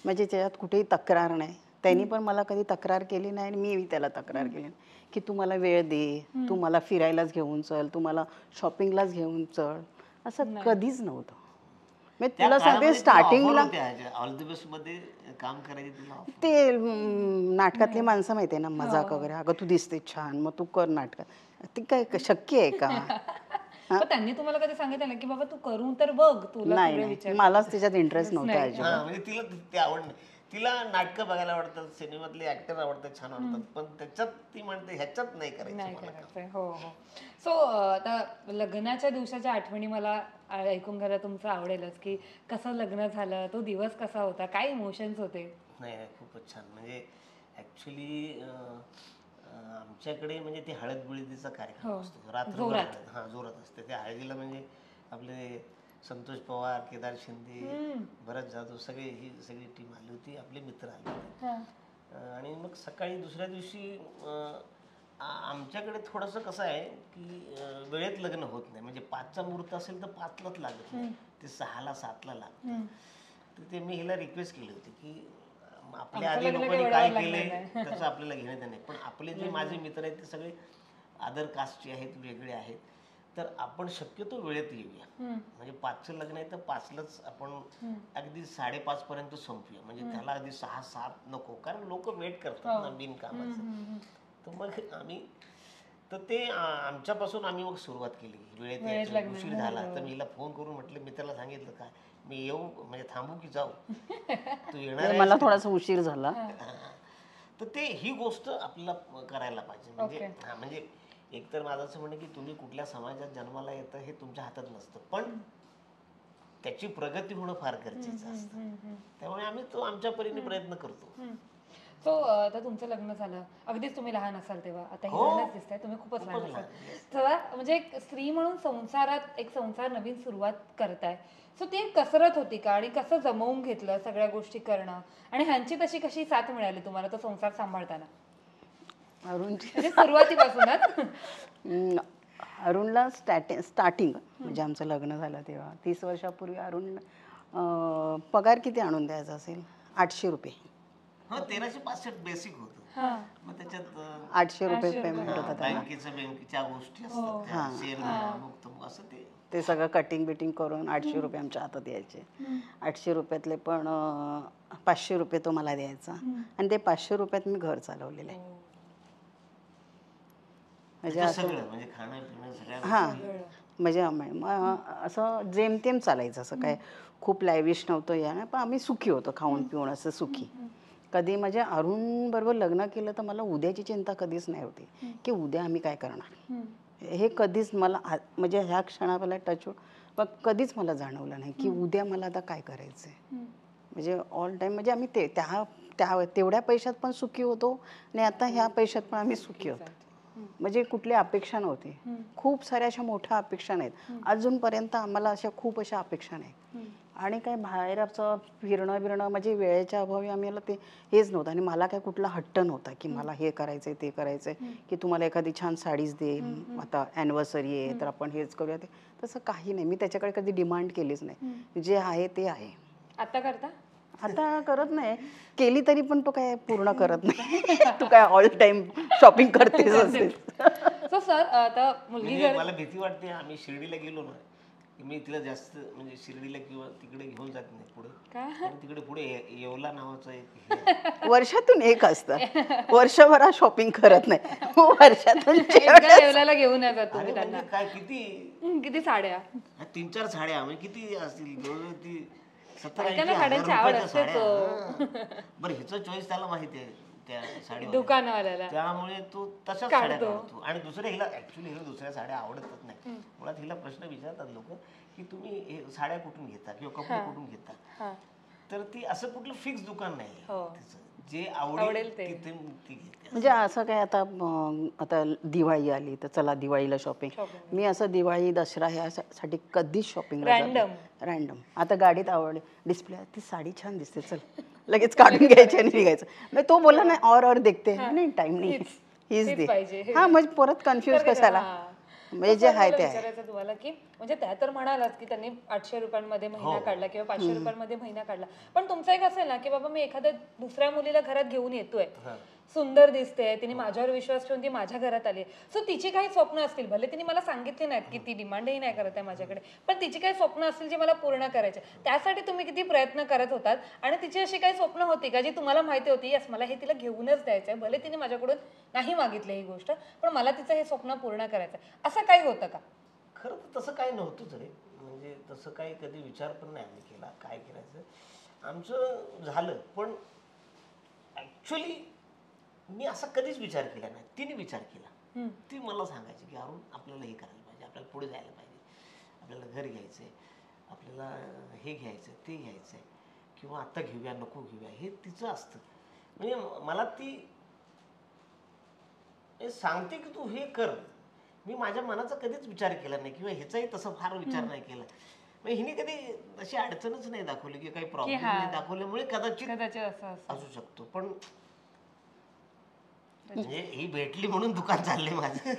म्हणजे त्याच्यात कुठेही तक्रार नाही. त्यांनी पण मला कधी तक्रार केली नाही आणि मी त्याला तक्रार केली की तू मला वेळ दे, तू मला फिरायलाच घेऊन चल, तू मला शॉपिंगलाच घेऊन चल, असं कधीच नव्हतं. मी तुला सांगते स्टार्टिंगला ऑल द बेस्ट मध्ये काम करायचे ते नाटकातली माणसं माहितीये ना मजाक वगैरे, अगं तू दिसते छान मग तू कर नाटकात. ते काय शक्य आहे का? त्यांनी तुम्हाला कधी सांगितलं ना की बाबा तू करून तर बघ? तुला नाही मलाच त्याच्यात इंटरेस्ट नव्हता अजिबात. म्हणजे तिला ते आवड नाही. तिला नाटकं बघायला आवडतात, सिनेमातले ऍक्टर आवडतात, छान आवडतात. पण त्याच्यात ती म्हणते ह्याच्यात नाही करायचं. हो हो. सो आता लग्नाच्या दिवसाच्या आठवणी मला ऐकून घ्यायला तुमचं आवडेलच की कसं लग्न झालं, तो दिवस कसा होता, काय इमोशन्स होते? नाही खूपच छान. म्हणजे ऍक्च्युली आमच्याकडे म्हणजे ते हळद बिळदीचा कार्यक्रम असतो रात्रभर. हा जोरात असते. त्या हळदीला म्हणजे आपले संतोष पवार, केदार शिंदे, भरत जाधव सगळे ही सगळी टीम आली होती, आपले मित्र आले होते. आणि मग सकाळी दुसऱ्या दिवशी आमच्याकडे थोडंसं कसं आहे की वेळेत लग्न होत नाही. म्हणजे 5चा मुहूर्त असेल तर 5लाच लागत नाही, ते 6ला 7ला लागतं. तर ते मी हिला रिक्वेस्ट केली होती की आपल्या आधी लोकांनी काय केलंय त्याचं आपल्याला घेण्यात नाही. पण आपले जे माझे मित्र आहेत ते सगळे अदर कास्टचे आहेत, वेगळे आहेत. तर आपण शक्यतो वेळेत येऊया. म्हणजे 5चं लग्न आहे तर 5लाच आपण अगदी 5:30 पर्यंत संपूया. म्हणजे त्याला अगदी 6-7 नको, कारण लोक वेट करतात ना बिनकामाचं. तर मग आम्ही तर ते आमच्यापासून आम्ही मग सुरुवात केली वेळेत यायची. उशीर झाला तर मी हिला फोन करून म्हटलं, मित्राला सांगितलं काय मी येऊ म्हणजे थांबू की जाऊ? तू येणार? मला थोडासा उशीर झाला. तर ते ही गोष्ट आपल्याला करायला पाहिजे. म्हणजे म्हणजे एकतर माझं असं म्हणणं की तुम्ही कुठल्या समाजात जन्माला येतं हे तुमच्या हातात नसतं, पण त्याची प्रगती होणं फार गरजेचं असतं. त्यामुळे आम्ही तो आमच्या परीने प्रयत्न करतो. सो आता तुमचं लग्न झालं, अगदीच तुम्ही लहान असाल तेव्हा, आता हिरोईनच दिसताय, तुम्ही खूपच लहान असाल तेव्हा, म्हणजे एक स्त्री म्हणून संसारात एक संसार नवीन सुरुवात करताय. सो ती एक कसरत होती का, आणि कसं जमवून घेतलं सगळ्या गोष्टी करणं, आणि ह्यांची तशी कशी साथ मिळाली तुम्हाला तो संसार सांभाळताना, अरुणची म्हणजे सुरुवातीपासूनच? अरुणला स्टार्टिंग म्हणजे आमचं लग्न झालं तेव्हा 30 वर्षापूर्वी अरुण पगार किती आणून द्यायचा असेल, 800 रुपये. 1365 बेसिक होतं. मग त्याच्यात 800 रुपये पेमेंट होतं त्याला. बँकेच्या गोष्टी असतात, शेअर मुक्त असं ते सगळं कटिंग बिटिंग करून 800 रुपये आमच्या हातात यायचे. 800 रुपयातले पण 500 रुपये तो मला द्यायचा, आणि ते 500 रुपयात मी घर चालवलेलं आहे. म्हणजे म्हणजे खाणं पिणं सगळ्या हां, म्हणजे असं जेमतेम चालायचं, असं काय खूप लॅविश नव्हतं या, पण आम्ही सुखी होतो, खाऊन पिऊन असं सुखी. कधी म्हणजे अरुण बरोबर लग्न केलं तर मला उद्याची चिंता कधीच नाही होती की उद्या आम्ही काय करणार. हे कधीच मला म्हणजे ह्या क्षणाला टच पण कधीच मला जाणवलं नाही की उद्या मला आता काय करायचं आहे. म्हणजे ऑल टाईम म्हणजे आम्ही तेवढ्या पैशात पण सुखी होतो, आणि आता ह्या पैशात पण आम्ही सुखी होतो. म्हणजे कुठली अपेक्षा नव्हती, खूप साऱ्या अशा मोठ्या अपेक्षा नाहीत अजूनपर्यंत आम्हाला, अशा खूप अशा अपेक्षा नाहीत. आणि काय बाहेरचं फिरणं म्हणजे वेळेच्या अभावी आम्हाला ते हेच नव्हतं. आणि मला काय कुठला हट्ट नव्हता की मला हे करायचंय ते करायचंय, की तुम्हाला एखादी छान साडीच दे, आता ॲनिव्हर्सरी आहे तर आपण हेच करूया, ते तसं काही नाही. मी त्याच्याकडे कधी डिमांड केलीच नाही, जे आहे ते आहे. आता करता? आता करत नाही, केली तरी पण तो काय पूर्ण करत नाही. तू काय ऑल टाइम शॉपिंग करतेस असेल. सो सर, आता मुलगी मला भीती वाटते, आम्ही शिर्डीला गेलो ना, मी तिला जास्त म्हणजे शिर्डीला किंवा तिकडे घेऊन जात नाही पुढे, कारण तिकडे पुढे येवला नावाचं एक वर्षातून एक असतं, वर्षभरात शॉपिंग करत नाही, वर्षातून येवल्याला घेऊन येतात तुम्ही त्यांना. काय किती साड्या, 3-4 साड्या म्हणजे किती असतील, ती 70-80 हजार साड्या. बरं, ह्याचं चॉईस त्याला माहिती आहे त्या साडी दुकानवाल्याला, त्यामुळे तो तशाच साड्या काढतो. आणि दुसऱ्या हिला दुसऱ्या साड्या आवडतच नाही. मुळात हिला प्रश्न विचारतात लोक की तुम्ही हे साड्या कुठून घेता किंवा कपडे कुठून घेता, तर ती असं कुठलं फिक्स दुकान नाही तिचं, जे आवडेल तिथे ती घेते. म्हणजे असं काय आता दिवाळी आली तर चला दिवाळीला शॉपिंग, मी असं दिवाळी दसरा ह्यासाठी कधीच शॉपिंगला रॅन्डम. आता गाडीत आवडली डिस्प्ले, ती साडी छान दिसते, चल लगेच काढून घ्यायची आणि निघायचं. म्हणजे तो बोलला नाही और देखते, नाही टाइम नाही, हीच दे. हा, म्हणजे परत कन्फ्यूज कशाला, म्हणजे जे आहे ते आहे. विचारायचं तुम्हाला की म्हणजे त्या तर म्हणालात की त्यांनी 800 रुपयांमध्ये महिना काढला किंवा 500 रुपयांमध्ये महिना काढला, पण तुमचं एक असेल ना की बाबा मी एखाद्या दुसऱ्या मुलीला घरात घेऊन येतोय, सुंदर दिसते, तिने माझ्यावर विश्वास ठेवून ती माझ्या घरात आली, सो तिची काही स्वप्न असतील, भले तिने मला सांगितली नाहीत की ती डिमांडही नाही करत आहे माझ्याकडे, पण तिची काही स्वप्न असतील जी मला पूर्ण करायचे, त्यासाठी तुम्ही किती प्रयत्न करत होतात. आणि तिची अशी काही स्वप्न होती का जी तुम्हाला माहिती होती, यस मला हे तिला घेऊनच द्यायचं आहे, भले तिने माझ्याकडून नाही मागितलं ही गोष्ट, पण मला तिचं हे स्वप्न पूर्ण करायचं, असं काही होतं का? खरं तर तसं काही नव्हतंच रे, म्हणजे तसं काही कधी विचार पण नाही आम्ही केला काय करायचं. आमचं झालं, पण ॲक्च्युली मी असा कधीच विचार केला नाही, तिने विचार केला. ती मला सांगायची की अरुण आपल्याला हे करायला पाहिजे, आपल्याला पुढे जायला पाहिजे, आपल्याला घर घ्यायचं आहे, आपल्याला हे घ्यायचं आहे ते घ्यायचं आहे, किंवा आत्ता घेऊया नको घेऊया, हे तिचं असतं. म्हणजे मला ती सांगते की तू हे कर, मी माझ्या मनाचा कधीच विचार केला नाही किंवा ह्याचाही तसा फार विचार नाही केला. हिने कधी अशी अडचणच नाही दाखवली की काही प्रॉब्लेम नाही दाखवल्यामुळे कदाचित असू शकतो. पण म्हणजे ही भेटली म्हणून दुकान चाललंय माझं.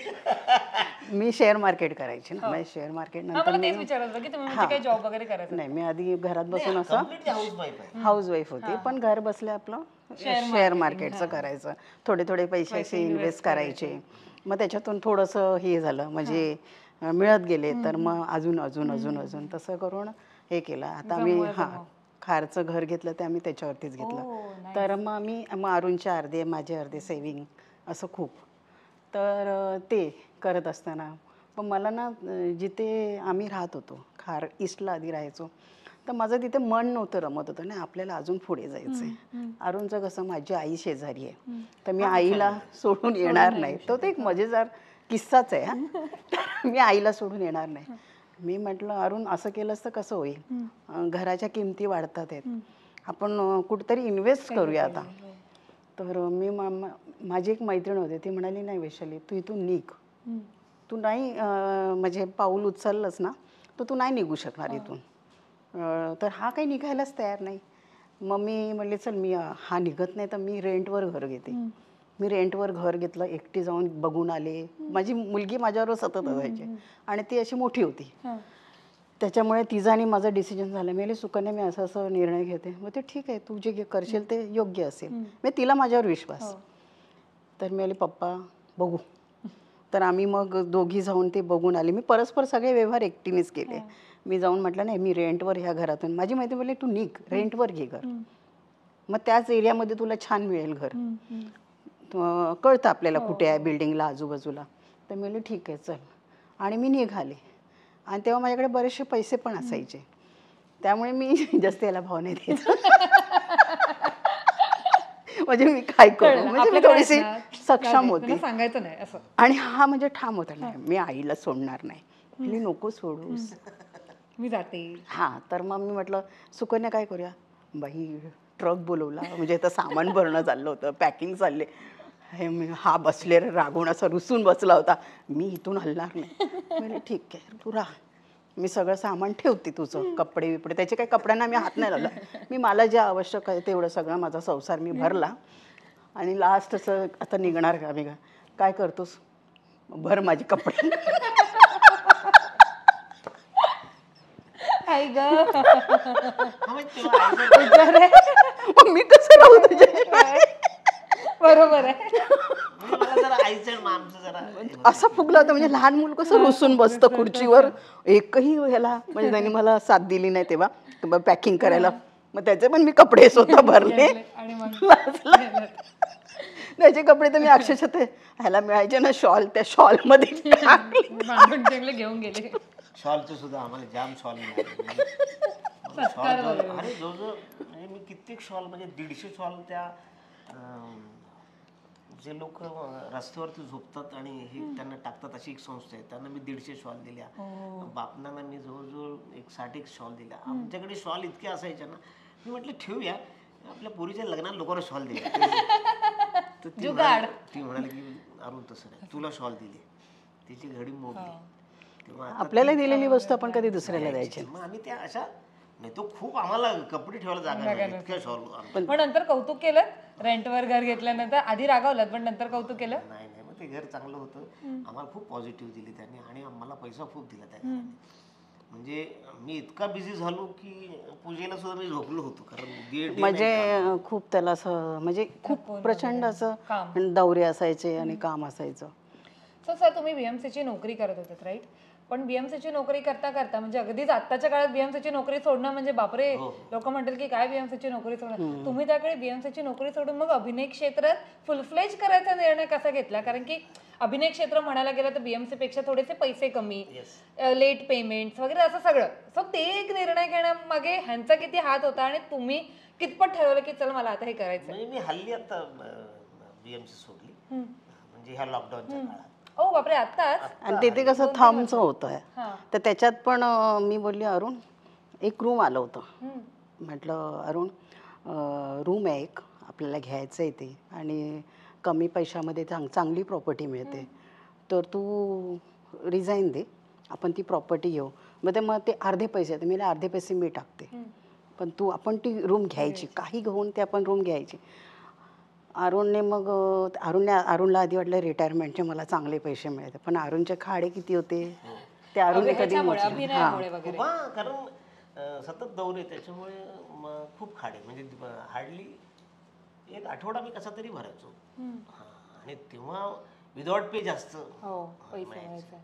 मी शेअर मार्केट करायची ना, म्हणजे शेअर मार्केट नंतर तेच विचारलं की तुम्ही म्हणजे काही जॉब वगैरे करायचं नाही, मी आधी घरात बसून असं हाऊस वाईफ होती, पण घर बसल्या आपलं शेअर मार्केटचं करायचं, थोडे पैसे असे इन्व्हेस्ट करायचे, मग त्याच्यातून थोडंसं हे झालं, म्हणजे मिळत गेले, तर मग अजून तसं करून हे केलं. आता आम्ही खारचं घर घेतलं ते आम्ही त्याच्यावरतीच घेतलं, तर मग अरुणचे अर्धे माझे अर्धे सेविंग असं खूप. तर ते करत असताना पण मला ना, जिथे आम्ही राहत होतो खार ईस्टला आधी राहायचो, तर माझं तिथे मन नव्हतं रमत होतं ना, आपल्याला अजून पुढे जायचं आहे. अरुणचं कसं, माझी आई शेजारी आहे, तर मी आईला सोडून येणार नाही, तो एक मजेदार किस्साच आहे. मी आईला सोडून येणार नाही. मी म्हटलं अरुण असं केलंस तर कसं होईल, घराच्या किमती वाढतात आहेत, आपण कुठेतरी इन्व्हेस्ट करूया आता. तर मी माझी एक मैत्रीण होती, ती म्हणाली नाही वैशाली तू इथून निघ, तू नाही म्हणजे पाऊल उचललंस ना तर तू नाही निघू शकणार इथून. तर हा काही निघायलाच तयार नाही. मग मी म्हणले चल मी हा निघत नाही तर मी रेंटवर घर घेते. मी रेंटवर घर घेतलं, एकटी जाऊन बघून आले. माझी मुलगी माझ्याबरोबर सतत असायची आणि ती अशी मोठी होती. त्याच्यामुळे तिचा आणि माझं डिसिजन झालं. मी म्हणले सुकन्या मी असं असं निर्णय घेते. मग ते ठीक आहे, तू जे करशील ते योग्य असेल. मी तिला माझ्यावर विश्वास. तर मी म्हणले पप्पा बघू. तर आम्ही मग दोघी जाऊन ते बघून आले. मी परस्पर सगळे व्यवहार एकटीनेच केले. मी जाऊन म्हटलं नाही मी रेंटवर ह्या घरातून, माझी मैत्रीण बोलली तू निघ रेंटवर घे घर, मग त्याच एरियामध्ये तुला छान मिळेल घर, कळतं आपल्याला कुठे आहे बिल्डिंगला आजूबाजूला. तर मी म्हणले ठीक आहे चल. आणि मी निघाले. आणि तेव्हा माझ्याकडे बरेचसे पैसे पण असायचे, त्यामुळे मी जास्त याला भाव नाही द्यायचा. म्हणजे मी काय करू, म्हणजे मी थोडीशी सक्षम होती. सांगायचं नाही असं. आणि हा म्हणजे ठाम होता, नाही मी आईला सोडणार नाही. मी नको सोडूस, मी जाते. हां. तर मग मी म्हटलं सुकन्या काय करूया, बाई ट्रक बोलवला, म्हणजे आता सामान भरणं चाललं होतं, पॅकिंग चालले. हा बसले रागवून असा रुसून बसला होता, मी इथून हलणार नाही. म्हणजे ठीक आहे तू राहा, मी सगळं सामान ठेवते तुझं, कपडे बिपडे, त्याचे काही कपड्यांना मी हात नाही लावला. मी मला जे आवश्यक आहे तेवढं सगळं माझा संसार मी भरला. आणि लास्ट असं आता निघणार का मी, काय करतोस भर माझे कपडे. आई ग मी कसं राहू तुझ्याशिवाय. बरोबर आहे. मला जरा आईचं आणि आमचं जरा असा फुगला होता, म्हणजे लहान मुल कसं रुसून बसतं खुर्चीवर. एकही ह्याला म्हणजे त्यांनी मला साथ दिली नाही तेव्हा पॅकिंग करायला. मग त्याचे पण मी कपडे स्वतः भरले. त्याचे कपडे तर मी अक्षरशः ते ह्याला मिळायचे ना शॉल, त्या शॉलमध्ये घेऊन गेले. शॉलचं सुद्धा आम्हाला जाम शॉल मिळाले. अरे जवळजवळ म्हणजे मी कित्येक शॉल, म्हणजे 150 शॉल त्या जे लोक रस्त्यावरती झोपतात आणि हे त्यांना टाकतात अशी एक संस्था आहे, त्यांना मी 150 शॉल दिल्या. बापनांना मी जवळजवळ 60 शॉल दिल्या. आमच्याकडे शॉल इतके असायचे ना, मी म्हटलं ठेवूया आपल्या पोरीच्या लग्नात लोकांना शॉल दिले. तर ती म्हणाली की अरुण तसं नाही, तुला शॉल दिली, तिची घडी मोडली. आपल्याला दिलेली वस्तू आपण कधी दुसऱ्याला द्यायची. मग आम्ही त्या अशा नाही, तो खूप आम्हाला कपडे ठेवायला जागा नाही, इतक्या शॉल. पण नंतर कौतुक केलं रेंटवर घर घेतल्यानंतर. आधी रागावलं पण नंतर कौतुक केलं. नाही नाही, मग ते घर चांगलं होतं. आम्हाला खूप पॉझिटिव्ह दिली त्यांनी आणि आम्हाला पैसा खूप दिला त्या घराने. म्हणजे मी इतका बिझी झालो की पूजेला सुद्धा मी झोपलो होतो, कारण म्हणजे खूप त्याला असं म्हणजे खूप प्रचंड असं दौरे असायचे आणि काम असायचं. सर तुम्ही बीएमसीची नोकरी करत होतात राईट, पण बीएमसीची नोकरी करता करता म्हणजे अगदीच आत्ताच्या काळात बीएमसीची नोकरी सोडणं म्हणजे बापरे, लोक म्हणतील की काय बीएमसीची नोकरी सोडणं. तुम्ही त्याकडे बीएमसीची नोकरी सोडून मग अभिनय क्षेत्रात फुलफ्लेज करायचा निर्णय कसा घेतला? कारण की अभिनय क्षेत्र म्हणायला गेलं तर बीएमसी पेक्षा थोडेसे पैसे कमी, लेट पेमेंट वगैरे असं सगळं. सो ते एक निर्णय घेण्यामागे ह्यांचा किती हात होता आणि तुम्ही कितपत ठरवलं की चल मला आता हे करायचं? म्हणजे मी हल्ली आता बीएमसी सोडली, म्हणजे ह्या लॉकडाऊनच्या काळात. ओ बापरे, आत्ताच? आणि तिथे कसं थंबचं होतं, तर त्याच्यात पण मी बोलली अरुण एक रूम आलं होतं. म्हटलं अरुण रूम आहे एक, आपल्याला घ्यायचं आहे ते आणि कमी पैशामध्ये चांगली प्रॉपर्टी मिळते, तर तू रिझाईन दे, आपण ती प्रॉपर्टी घेऊ. मग ते अर्धे पैसे, मी अर्धे पैसे मी टाकते, पण आपण ती रूम घ्यायची, काही घेऊन ते आपण रूम घ्यायची. अरुणने मग अरुणला आधी वाटलं रिटायरमेंटचे मला चांगले पैसे मिळते, पण अरुणचे खाडे किती होते ते अरुणने कधी कारण सतत दौरे, त्याच्यामुळे खूप खाडे, म्हणजे हार्डली एक आठवडा मी कसा तरी भरायचो. आणि तेव्हा विदाउट पे जास्त मिळायचं.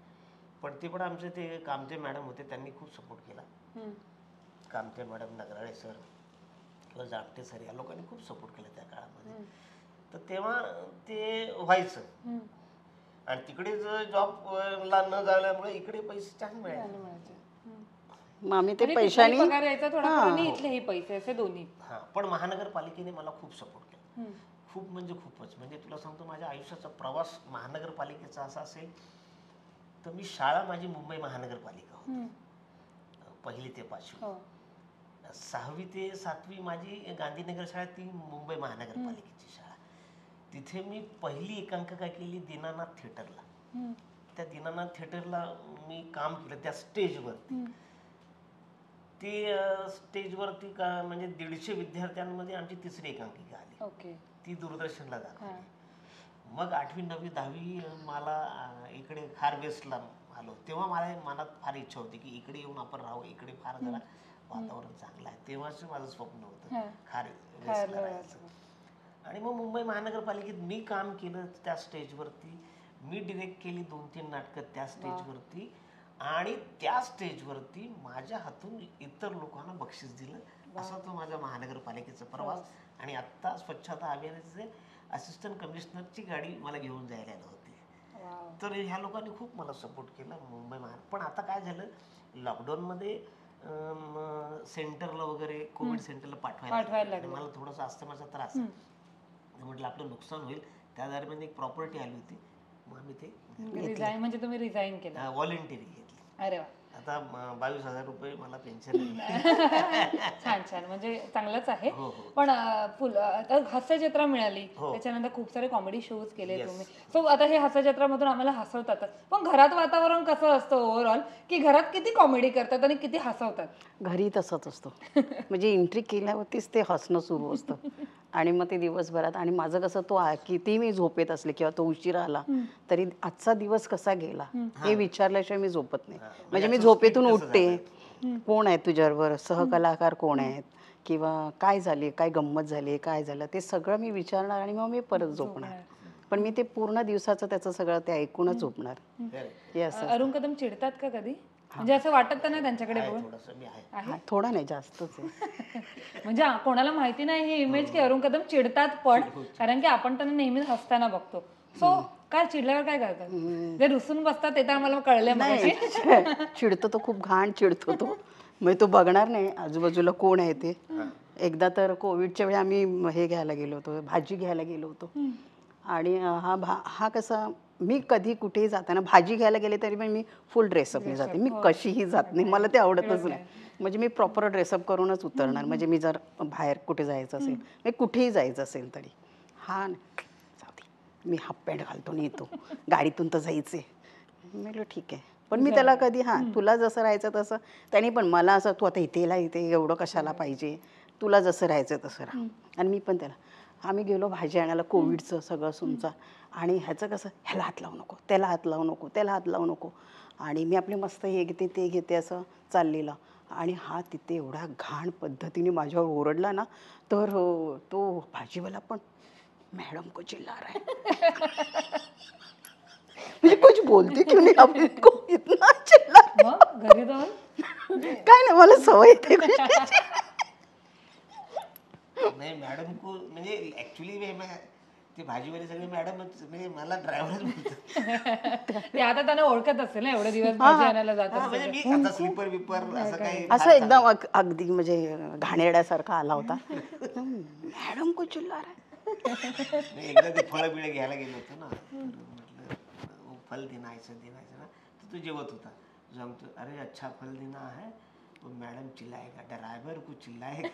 पण ते पण आमचे ते कामते मॅडम होते, त्यांनी खूप सपोर्ट केला. कामते मॅडम, नगराळे सर किंवा जागटे सर या लोकांनी खूप सपोर्ट केला त्या काळामध्ये. तर तेव्हा ते व्हायचं. आणि तिकडे जॉबला न झाल्यामुळे इकडे पैसे छान मिळायचे. मग आम्ही ते पैशाने पैसे असे दोन्ही. पण महानगरपालिकेने मला खूप सपोर्ट केला, खूप म्हणजे खूपच. म्हणजे तुला सांगतो, माझ्या आयुष्याचा प्रवास महानगरपालिकेचा असा असेल तर मी शाळा माझी मुंबई महानगरपालिका होती, 1ली ते 5वी. 6वी ते 7वी माझी गांधीनगर शाळा, ती मुंबई महानगरपालिकेची शाळा. तिथे मी पहिली एकांकिका केली दीनानाथ थिएटरला. त्या दीनानाथ थिएटरला मी काम केलं त्या स्टेजवरती. ती स्टेजवरती का म्हणजे 150 विद्यार्थ्यांमध्ये आमची तिसरी एकांकिका आली. ती दूरदर्शनला दाखवली. मग 8वी 9वी 10वी मला इकडे खारवेस्टला आलो तेव्हा मला मनात फार इच्छा होती की इकडे येऊन आपण राहू, इकडे फार जरा वातावरण चांगलं आहे. तेव्हाच माझं स्वप्न होतं खारवेस्टला राहायचं. आणि मग मुंबई महानगरपालिकेत मी काम केलं त्या स्टेजवरती. मी डिरेक्ट केली 2-3 नाटकं त्या स्टेजवरती. आणि त्या स्टेजवरती माझ्या हातून इतर लोकांना बक्षीस दिलं. असा तो माझ्या महानगरपालिकेचा प्रवास. आणि आत्ता स्वच्छता अभियानाचे असिस्टंट कमिशनरची गाडी मला घेऊन जायला होती. तर ह्या लोकांनी खूप मला सपोर्ट केला मुंबई पण आता काय झालं लॉकडाऊनमध्ये सेंटरला वगैरे कोविड सेंटरला पाठवायला लागलं. मला थोडासा अस्थमाचा त्रास म्हटलं आपलं नुकसान होईल. त्या दरम्यान एक प्रॉपर्टी आली होती मग आम्ही ते म्हणजे तुम्ही रिझाईन केलं व्हॉलेंटिअरी घेतली. अरे वा. आता 22,000 रुपये मला पेन्शन. छान छान म्हणजे चांगलंच आहे. पण हास्य जत्रा मिळाली त्याच्यानंतर खूप सारे कॉमेडी शोज केले तुम्ही. सो आता हे हास्य जत्रामधून आम्हाला हसवतात पण घरात वातावरण कसं असतं ओव्हरऑल की घरात किती कॉमेडी करतात आणि किती हसवतात? घरी तसंच असतं म्हणजे एंट्री केल्यावरतीच ते हसणं सुरू असतं आणि मग ते दिवसभरात. आणि माझं कसं तो किती मी झोपेत असले किंवा तो उशिरा आला तरी आजचा दिवस कसा गेला हे विचारल्याशिवाय मी झोपत नाही. म्हणजे मी झोपेतून उठते, कोण आहे तुझ्याबरोबर, सहकलाकार कोण आहेत किंवा काय झाले, काय गंमत झाली, काय झालं ते सगळं मी विचारणार आणि मग मी परत झोपणार. पण मी ते पूर्ण दिवसाचं त्याचं सगळं ते ऐकूनच झोपणार. हे असं. अरुण कदम चिडतात का कधी? म्हणजे असं वाटत नाही त्यांच्याकडे बघून? थोडा नाही जास्तच आहे. म्हणजे कोणाला माहिती नाही ही इमेज की अरुण कदम चिडतात पण कारण की आपण त्यांना नेहमीच हसताना बघतो. सो काय चिडल्यावर काय करतात? जे रुसून बसतात ते तर आम्हाला कळलं. नाही चिडतो तो, खूप घाण चिडतो तो. मग तो बघणार नाही आजूबाजूला कोण आहे ते. एकदा तर कोविडच्या वेळी आम्ही हे घ्यायला गेलो होतो, भाजी घ्यायला गेलो होतो. आणि हा कसा मी कधी कुठेही जाताना भाजी घ्यायला गेले तरी पण मी फुल ड्रेसअपने जाते. मी कशीही जात नाही, मला ते आवडतच नाही. म्हणजे मी प्रॉपर ड्रेसअप करूनच उतरणार. म्हणजे मी जर बाहेर कुठे जायचं असेल, मी कुठेही जायचं असेल तरी हा जाऊ दे मी हाफ पॅन्ट घालतो आणि येतो, गाडीतून तर जायचे. म्हटलं ठीक आहे. पण मी त्याला कधी तुला जसं राहायचं तसं, त्याने पण मला असं तू आता इथे एवढं कशाला पाहिजे, तुला जसं राहायचं तसं राहा. आणि मी पण त्याला आम्ही गेलो भाजी आणायला, कोविडचं सगळं सुमचा. आणि ह्याचं कसं ह्याला हात लावू नको, त्याला हात लावू नको, त्याला हात लावू नको. आणि मी आपले मस्त हे घेते ते घेते असं चाललेलं. आणि हा तिथे एवढ्या घाण पद्धतीने माझ्यावर ओरडला ना, तर तो भाजीवाला पण मॅडम को चिल्ला रहा है. म्हणजे कुछ बोलते क्यों नहीं आप इनको इतना चिल्ला. मग घरी जाऊन काय नाही मला सवय येते. नाही मॅडम को म्हणजे ऍक्च्युली ते भाजीवाले सगळे मॅडमच म्हणजे मला ड्रायव्हरच बोलतात. ते आता त्यांना ओळखत असेल ना एवढे दिवस भाजी आणायला जातात. म्हणजे मी आता स्लीपर बिपर असं काही असं एकदम अगदी म्हणजे घाणेरड्यासारखा आला होता. मॅडम को चिल्ला रहा है. एकदा ते फळं बिळं घ्यायला गेलो होतो ना, म्हटलं फल देनायचं ना, तर तो जेवत होता. सांगतो अरे अच्छा फल देना है, मॅडम चिल्लाएगा, ड्रायव्हर को चिल्लाएगा.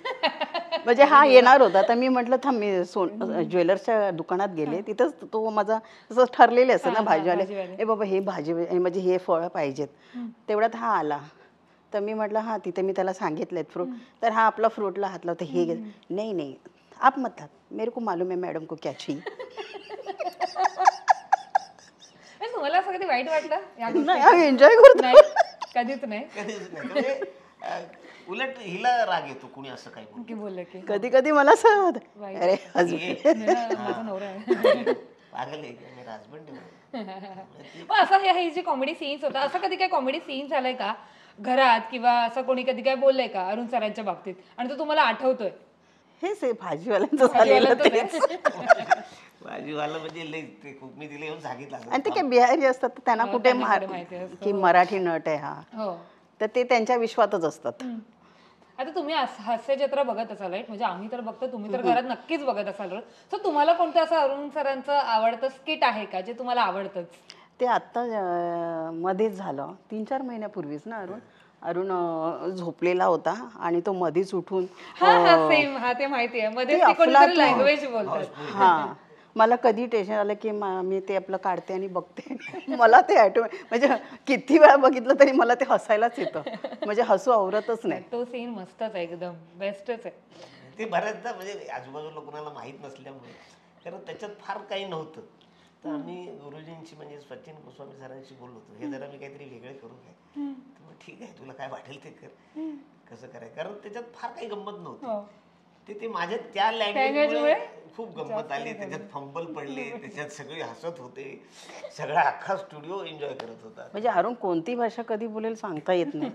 म्हणजे हा येणार होता तर मी म्हटलं थांब मी ज्वेलर्सच्या दुकानात गेले. तिथंच तो माझा असं ठरलेले असतं ना भाजीवाले, ए बाबा हे भाजी म्हणजे हे फळं पाहिजेत. तेवढ्यात हा आला तर मी म्हटलं हा तिथे मी त्याला सांगितलेत फ्रूट. तर हा आपला फ्रूटला हात लावतो, हे नाही आप मत हात, मेरे को मालूम है मॅडम को क्या चाहिए. तुम्हाला असं कधी वाईट वाटलं? नाही एन्जॉय करतो. नाही कधीच नाही. उलट हिला राग येतो कुणी असं काही बोललं की कधी कधी मला असं होतं अरे माझा नवरा आहे पागल आहे मेरा हस्बंड आहे. पण असं हे जे कॉमेडी सीन्स होता, असं कधी काय कॉमेडी सीन झालाय का घरात किंवा असं कोणी कधी काय बोललंय का अरुण सरांच्या बाबतीत आणि तो तुम्हाला आठवतोय? हेच आहे भाजीवाल्यांचं झालेलं तेच. भाजीवाला म्हणजे लई ते मी तिला येऊन सांगितलं. आणि ते काय बिहारी असतात तर त्यांना कुठे की मराठी नट आहे हा, तर ते त्यांच्या विश्वातच असतात. आता तुम्ही हास्य जत्रा बघत असाल राईट, म्हणजे आम्ही तर बघतो, तुम्ही तर घरात नक्कीच बघत असाल. तर तुम्हाला कोणतं असं अरुण सरांचं आवडतं स्किट आहे का जे तुम्हाला आवडतंच? ते आत्ता मध्येच झालं 3-4 महिन्यापूर्वीच ना. अरुण झोपलेला होता आणि तो मध्येच उठून सेम ते माहिती आहे मध्ये लँग्वेज बोलतात. हा मला कधी टेन्शन आलं की मी ते आपलं काढते आणि बघते मला ते ऑटोमॅटिक म्हणजे किती वेळा बघितलं तरी मला ते हसायलाच येतं म्हणजे हसू आवरतच नाही. तो सीन मस्तच आहे, एकदम बेस्टच आहे. ते बऱ्याचदा म्हणजे आजूबाजूला कोणाला माहीत नसल्यामुळे, कारण त्याच्यात फार काही नव्हतं. तर आम्ही गुरुजींशी म्हणजे सचिन गोस्वामी सरांशी बोललो होतो, हे जरा मी काहीतरी वेगळे करू काय, तर मग ठीक आहे तुला काय वाटेल ते कर, कसं करायचं, कारण त्याच्यात फार काही गंमत नव्हती. ते माझ्या त्या लँग्वेजमुळे खूप गंमत आली, त्याच्यात फंबल पडले, त्याच्यात सगळे हसत होते, सगळा अख्खा स्टुडिओ एन्जॉय करत होता. म्हणजे अरुण कोणती भाषा कधी बोलेल सांगता येत नाही.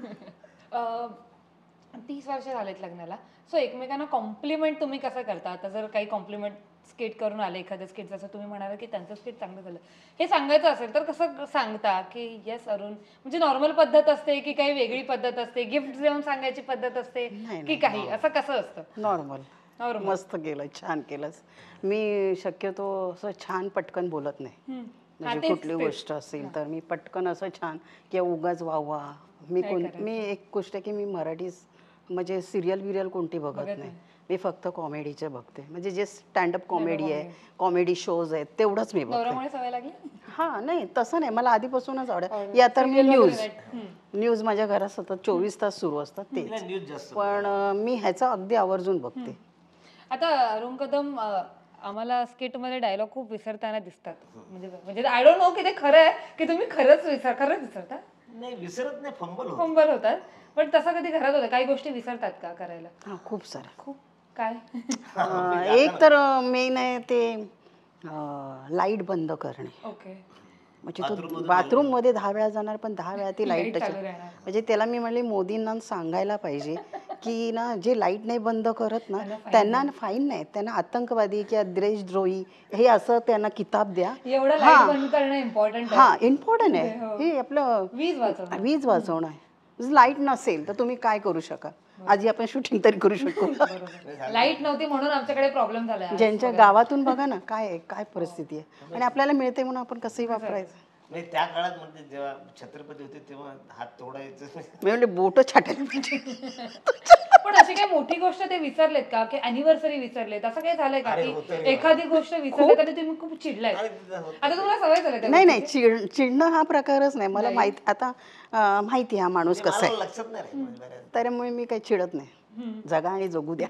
30 वर्ष झालेत लग्नाला. सो एकमेकांना कॉम्प्लिमेंट तुम्ही कसं करता? आता जर काही कॉम्प्लिमेंट स्किट करून आले, एखादं स्किट जसं तुम्ही म्हणाला की त्यांचं स्किट चांगलं झालं, हे सांगायचं असेल तर कसं सांगता की येस अरुण, म्हणजे नॉर्मल पद्धत असते की काही वेगळी पद्धत असते, गिफ्ट देऊन सांगायची पद्धत असते की काही, असं कसं असतं? नॉर्मल. मस्त केलं, छान केलंस. मी शक्यतो असं छान पटकन बोलत नाही. म्हणजे कुठली गोष्ट असेल तर मी पटकन असं छान किंवा उगाच वावा. मी एक गोष्ट आहे की मी मराठी म्हणजे सिरियल बिरियल कोणती बघत नाही. मी फक्त कॉमेडीचे बघते, म्हणजे जे स्टँडअप कॉमेडी आहे, कॉमेडी शोज आहेत तेवढंच मी बघते. नवऱ्यामुळे सवय लागली? हा नाही तसं नाही, मला आधीपासूनच आवडत. या तर मी न्यूज माझ्या घरात सतत 24 तास सुरू असतात ते, पण मी ह्याचा अगदी आवर्जून बघते. आता अरुण कदम आम्हाला स्किट मध्ये डायलॉग खूप विसरताना दिसतात, म्हणजे आय डोंट नो की ते खरं आहे की तुम्ही खरंच विसरता? नाही विसरत नाही, फंबल होतात. पण तसं कधी घरात होतं, काही गोष्टी विसरतात का करायला? हा खूप साऱ्या. खूप काय? एक तर मेन आहे ते लाईट बंद करणे. ओके. म्हणजे तो बाथरूम मध्ये 10 वेळा जाणार पण 10 वेळा ती लाईट म्हणजे त्याला मी म्हणले मोदींना सांगायला पाहिजे की ना जे लाईट नाही बंद करत ना त्यांना फाईन नाही, त्यांना आतंकवादी किंवा देशद्रोही हे असं त्यांना किताब द्या. एवढं लाईट बंद करणं इम्पॉर्टंट आहे. हा इम्पॉर्टंट आहे, हे आपलं वीज वाचवणं आहे. लाईट नसेल तर तुम्ही काय करू शकाल? आधी आपण शूटिंग तरी करू शकतो. लाईट नव्हती म्हणून आमच्याकडे प्रॉब्लेम झाला. ज्यांच्या गावातून बघा ना काय परिस्थिती आहे, आणि आपल्याला मिळते म्हणून आपण कसंही वापरायचं. नाही त्या काळात म्हणजे जेव्हा छत्रपती होते तेव्हा हात तोडायचं, मी म्हणजे बोट छाटायला. पण अशी काही मोठी गोष्ट ते विसरलेत का, की अॅनिव्हर्सरी विसरलेत, असं काही झालंय का की एखादी गोष्ट विसरलेत आणि तुम्ही खूप चिडलाय? आता तुम्हाला सवय झाली? नाही चिडणं हा प्रकारच नाही मला माहित. आता माहिती हा माणूस कसा आहे, लक्षात नाही, त्यामुळे मी काही चिडत नाही. जगा आणि जगू द्या.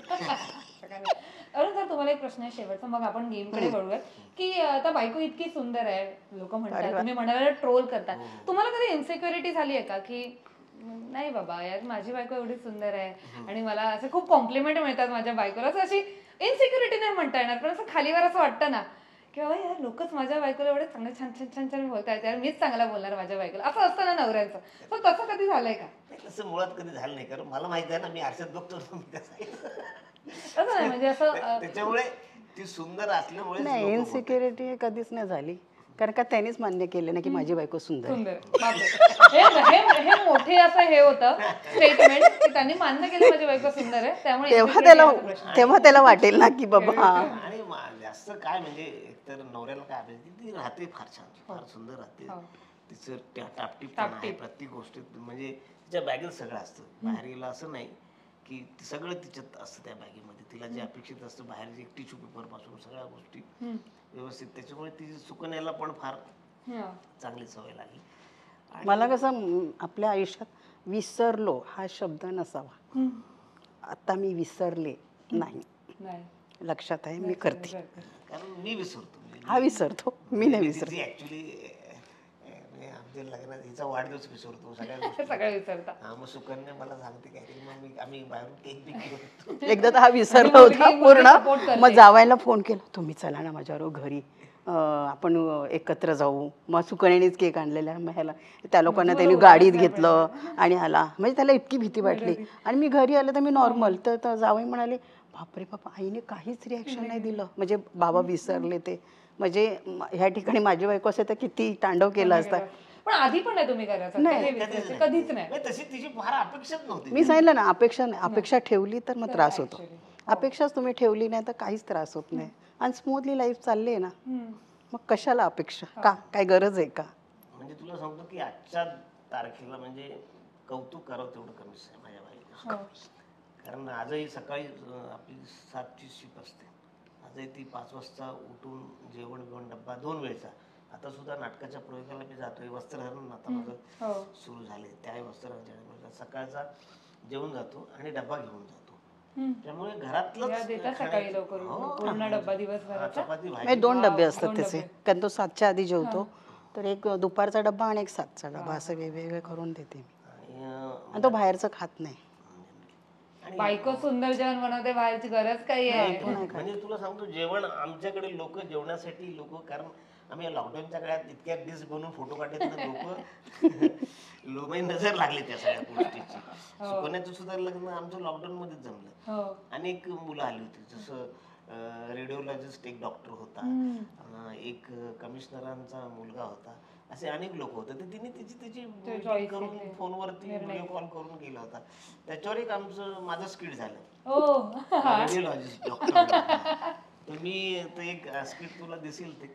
अरुण सर, तुम्हाला एक प्रश्न आहे शेवटचा, मग आपण गेमकडे वळूया. की आता बायको इतकी सुंदर आहे, लोक म्हणतात, तुम्ही म्हणाला ट्रोल करता, तुम्हाला कधी इन्सिक्युरिटी झाली आहे का की नाही बाबा यार माझी बायको एवढी सुंदर आहे आणि मला असे खूप कॉम्प्लिमेंट मिळतात माझ्या बायकोला, असं अशी इन्सिक्युरिटी नाही म्हणता येणार पण असं खालीवर असं वाटतं ना की यार लोकच माझ्या बायकोला एवढे चांगले छान छान छान छान बोलतायत, यार मीच चांगला बोलणार माझ्या बायकोला, असं असतं ना नवऱ्यांचं. पण तसं कधी झालंय का? तसं मुळात कधी झालं नाही, कारण मला माहिती आहे ना मी आरशात बघतो असं नाही म्हणजे असं त्याच्यामुळे ती सुंदर असल्यामुळे नाही इन्सिक्युरिटी कधीच नाही झाली, कारण का त्यांनीच मान्य केलं ना की माझी बायको सुंदर. हे मोठे असं हे होतं स्टेटमेंट की त्यांनी मान्य केलं माझी बायको सुंदर आहे, त्यामुळे तेव्हा त्याला वाटेल ना की बाबा. आणि जास्त काय म्हणजे एकतर नवऱ्याला काय अपेक्षा, ती राहते फार छान, फार सुंदर राहते, तिचं टापटीपणा आहे प्रत्येक गोष्टीत, म्हणजे तिच्या बॅगेत सगळं असतं, बाहेर गेलं असं नाही की सगळं तिच्यात असतं त्या बॅगेमध्ये, तिला जे अपेक्षित असतं बाहेर जे टिश्यू पेपर पासून सगळ्या गोष्टी व्यवस्थित, त्याच्यामुळे ती चुकण्याला पण फार चांगली सवय लागली. मला कसं आपल्या आयुष्यात विसरलो हा शब्द नसावा. आता मी विसरले नाही, लक्षात आहे, मी करते, कारण मी विसरतो, हा विसरतो, मी नाही विसरत. ऍक्च्युली आमच्या लग्नात हिचा वाढदिवस विसरतो, सगळ्या गोष्टी विसरता. हा मग सुकन्या मला सांगते काहीतरी, मग आम्ही बाहेरून केक बी घेऊन एकदा तर हा विसरला होता पूर्ण, मग जावायला फोन केला, तुम्ही चला ना माझ्याबरोबर घरी, आपण एकत्र जाऊ. मग सुकन्यानेच केक आणलेला, मग ह्याला त्या लोकांना त्यांनी गाडीत घेतलं आणि आला, म्हणजे त्याला इतकी भीती वाटली. आणि मी घरी आलं तर मी नॉर्मल, तर जावई म्हणाले बापरे बाबा आईने काहीच रिॲक्शन नाही दिलं, म्हणजे बाबा विसरले ते. म्हणजे ह्या ठिकाणी माझी बायको असे तर किती तांडव केलं असतं. पण आधी पण नाही तुम्ही करायचं, कधीच नाही. तशी तिची फार अपेक्षाच नव्हती. मी सांगितलं ना अपेक्षा नाही, अपेक्षा ठेवली तर मग त्रास होतो. अपेक्षाच तुम्ही ठेवली नाही तर काहीच त्रास होत नाही, आणि स्मूथली लाईफ चालली आहे ना, मग कशाला अपेक्षा, का काय गरज आहे का? म्हणजे तुला सांगतो की आजच्या तारखेला म्हणजे कौतुक करावं तेवढं कमीच आहे माझ्या बाईचं, कारण आजही सकाळी आपली 7ची शिफ्ट असते, आजही ती 5 वाजता उठून जेवण बिवण डब्बा 2 वेळचा. आता सुद्धा नाटकाच्या प्रयोगाला मी जातोय, वस्त्रहरण आता माझं सुरू झाले, त्याही वस्त्रहरण सकाळचा जेवून जातो आणि डब्बा घेऊन जातो. त्यामुळे घरातलंच सकाळी लवकर पूर्ण डब्बा दिवसभराचा. चपाती भाजी. म्हणजे 2 डबे असतात त्याचे, कारण तो 7च्या आधी जेवतो, तर एक दुपारचा डब्बा आणि एक 7चा डब्बा असं वेगवेगळे करून देते मी. आणि तो बाहेरचं खात नाही. बायको सुंदर जेवण बनवते, बाहेरची गरज काही आहे? म्हणजे तुला सांगतो, जेवण आमच्याकडे लोक जेवणासाठी कारण आम्ही लॉकडाऊनच्या काळात इतक्या डिश बनवून फोटो काढले ना, लोक नजर लागली त्या सगळ्या गोष्टीची. सुकन्याचं सुद्धा लग्न आमचं लॉकडाऊन मध्येच जमलं. अनेक मुलं आली होती, जसं रेडिओलॉजिस्ट एक डॉक्टर होता, एक कमिशनरांचा मुलगा होता, असे अनेक लोक होते. तर तिने त्याची करून फोनवरती व्हिडिओ कॉल करून केला होता. त्याच्यावर एक माझं स्किट झालं, रेडिओलॉजिस्ट डॉक्टर. तर मी तर एक स्किट तुला दिसेल ते.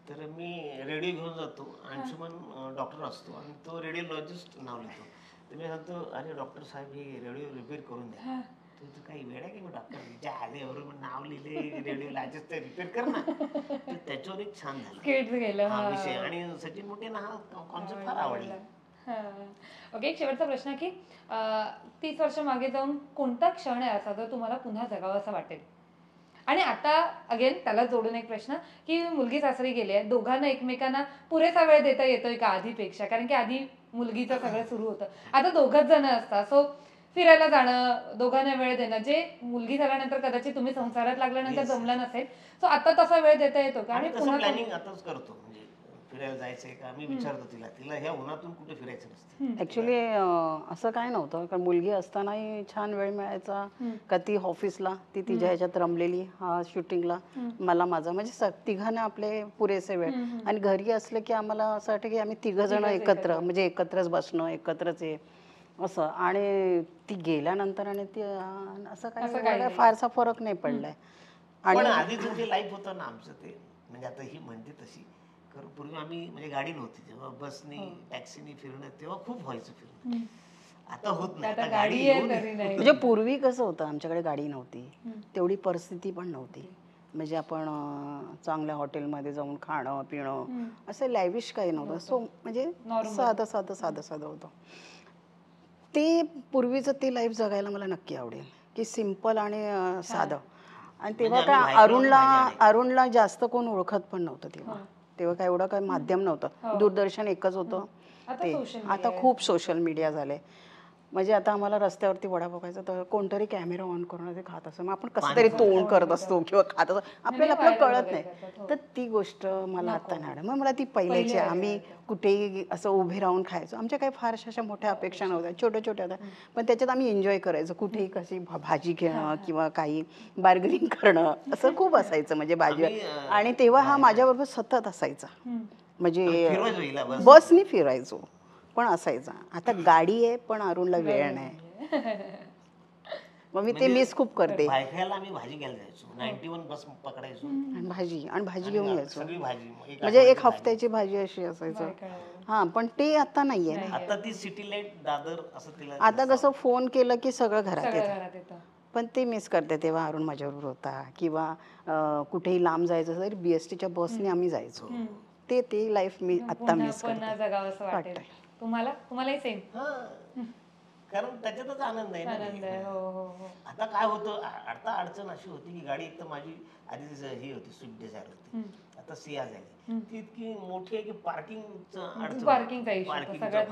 तर मी रेडिओ घेऊन जातो, अंशुमन डॉक्टर असतो आणि तो रेडिओलॉजिस्ट नाव लिहितो. तर मी सांगतो, अरे डॉक्टर साहेब हे रेडिओ रिपेअर करून द्या. तू काही वेळ आहे की मी डॉक्टर ज्या आल्यावर नाव लिहिले रेडिओलॉजिस्ट ते रिपेअर कर ना. तर त्याच्यावर एक छान झालं हा विषय. आणि सचिन मोठेंना हा कॉन्सेप्ट फार आवडला. ओके, एक शेवटचा प्रश्न की 30 वर्ष मागे जाऊन कोणता क्षण आहे असा जो तुम्हाला पुन्हा जगावा असं वाटेल? आणि आता अगेन त्याला जोडून एक प्रश्न की मुलगी सासरी गेली आहे, दोघांना एकमेकांना पुरेसा वेळ देता येतोय का आधीपेक्षा? कारण की आधी मुलगीचं सगळं सुरू होतं, आता दोघंच जण असतात. सो फिरायला जाणं, दोघांना वेळ देणं, जे मुलगी झाल्यानंतर कदाचित तुम्ही संसारात लागल्यानंतर जमलं नसेल, सो आता तसा वेळ देता येतो का? आणि पुन्हा प्लॅनिंग आताच करतो. म्हणजे फिरायला जायचंय का मी विचारतो तिला ह्या उन्हातून कुठे फिरायचं नसतं. ऍक्च्युली असं काय नव्हतं, कारण मुलगी असतानाही छान वेळ मिळायचा. का ती ऑफिसला, ती तिच्या ह्याच्यात रमलेली, हा शूटिंगला, मला माझा, म्हणजे तिघांना आपले पुरेसे वेळ. आणि घरी असलं की आम्हाला असं वाटतं की आम्ही 3 जण एकत्र, म्हणजे एकत्रच बसणं, एकत्रच असं. आणि ती गेल्यानंतर आणि ती असं काय फारसा फरक नाही पडलाय. पण आधी तुमची लाईफ होतं ना आमचं ते, म्हणजे आता ही म्हणते तशी, कारण पूर्वी आम्ही म्हणजे गाडी नव्हती, जेव्हा बसनी टॅक्सीनी फिरणं तेव्हा खूप व्हायचं फिरणं. आता होत नाही, आता गाडी येऊन. म्हणजे पूर्वी कसं होतं, आमच्याकडे गाडी नव्हती, तेवढी परिस्थिती पण नव्हती. म्हणजे आपण चांगल्या हॉटेलमध्ये जाऊन खाणं पिणं असं लॅविश काही नव्हतं. सो म्हणजे साधं साधं साधं साधं होतं ते. पूर्वीचं ते लाईफ जगायला मला नक्की आवडेल, की सिम्पल आणि साधं. आणि तेव्हा काय अरुणला जास्त कोण ओळखत पण नव्हतं तेव्हा काय एवढं काय माध्यम नव्हतं, दूरदर्शन एकच होतं ते. आता खूप सोशल मीडिया झाले. म्हणजे आता आम्हाला रस्त्यावरती वडापाव खायचा तर कोणतरी कॅमेरा ऑन करून ते खात असतं, मग आपण कसं तरी तोंड करत असतो किंवा खात असतो, आपल्याला आपलं कळत नाही. तर ती गोष्ट मला आता नाही आवडत. मग मला ती पहिल्याची, आम्ही कुठेही असं उभे राहून खायचो, आमच्या काही फारशा अशा मोठ्या अपेक्षा नव्हत्या, छोट्या छोट्या होत्या, पण त्याच्यात आम्ही एन्जॉय करायचो. कुठेही कशी भाजी घेणं किंवा काही बार्गेनिंग करणं असं खूप असायचं, म्हणजे भाजी. आणि तेव्हा हा माझ्याबरोबर सतत असायचा, म्हणजे बसनी फिरायचो पण असायचा. आता गाडी आहे पण अरुणला वेळ नाही, मग मी ते मिस खूप करते. बायकाला आम्ही भाजी घ्यायला जायचो, 91 बस पकडायचो आणि भाजी घेऊन यायचो, सगळी भाजी, म्हणजे एक हफ्त्याची भाजी अशी असायचं. हा, पण ते आता नाहीये. आता ती सिटी लाईट दादर असं तिला. आता कसं फोन केलं की सगळं घरात येतं, पण ते मिस करते. तेव्हा अरुण माझ्याबरोबर होता, किंवा कुठेही लांब जायचं तरी BSTच्या बसने आम्ही जायचो. ते लाईफ मी आता मिस करते. तुम्हालाही सेम? कारण त्याच्यातच आनंद आहे ना. आता काय होतं, आता अडचण अशी होती की गाडी एक तर माझी आधी ही होती, स्विफ्ट डिझायर होती, आता सिया झाली. ती इतकी मोठी आहे की पार्किंगचा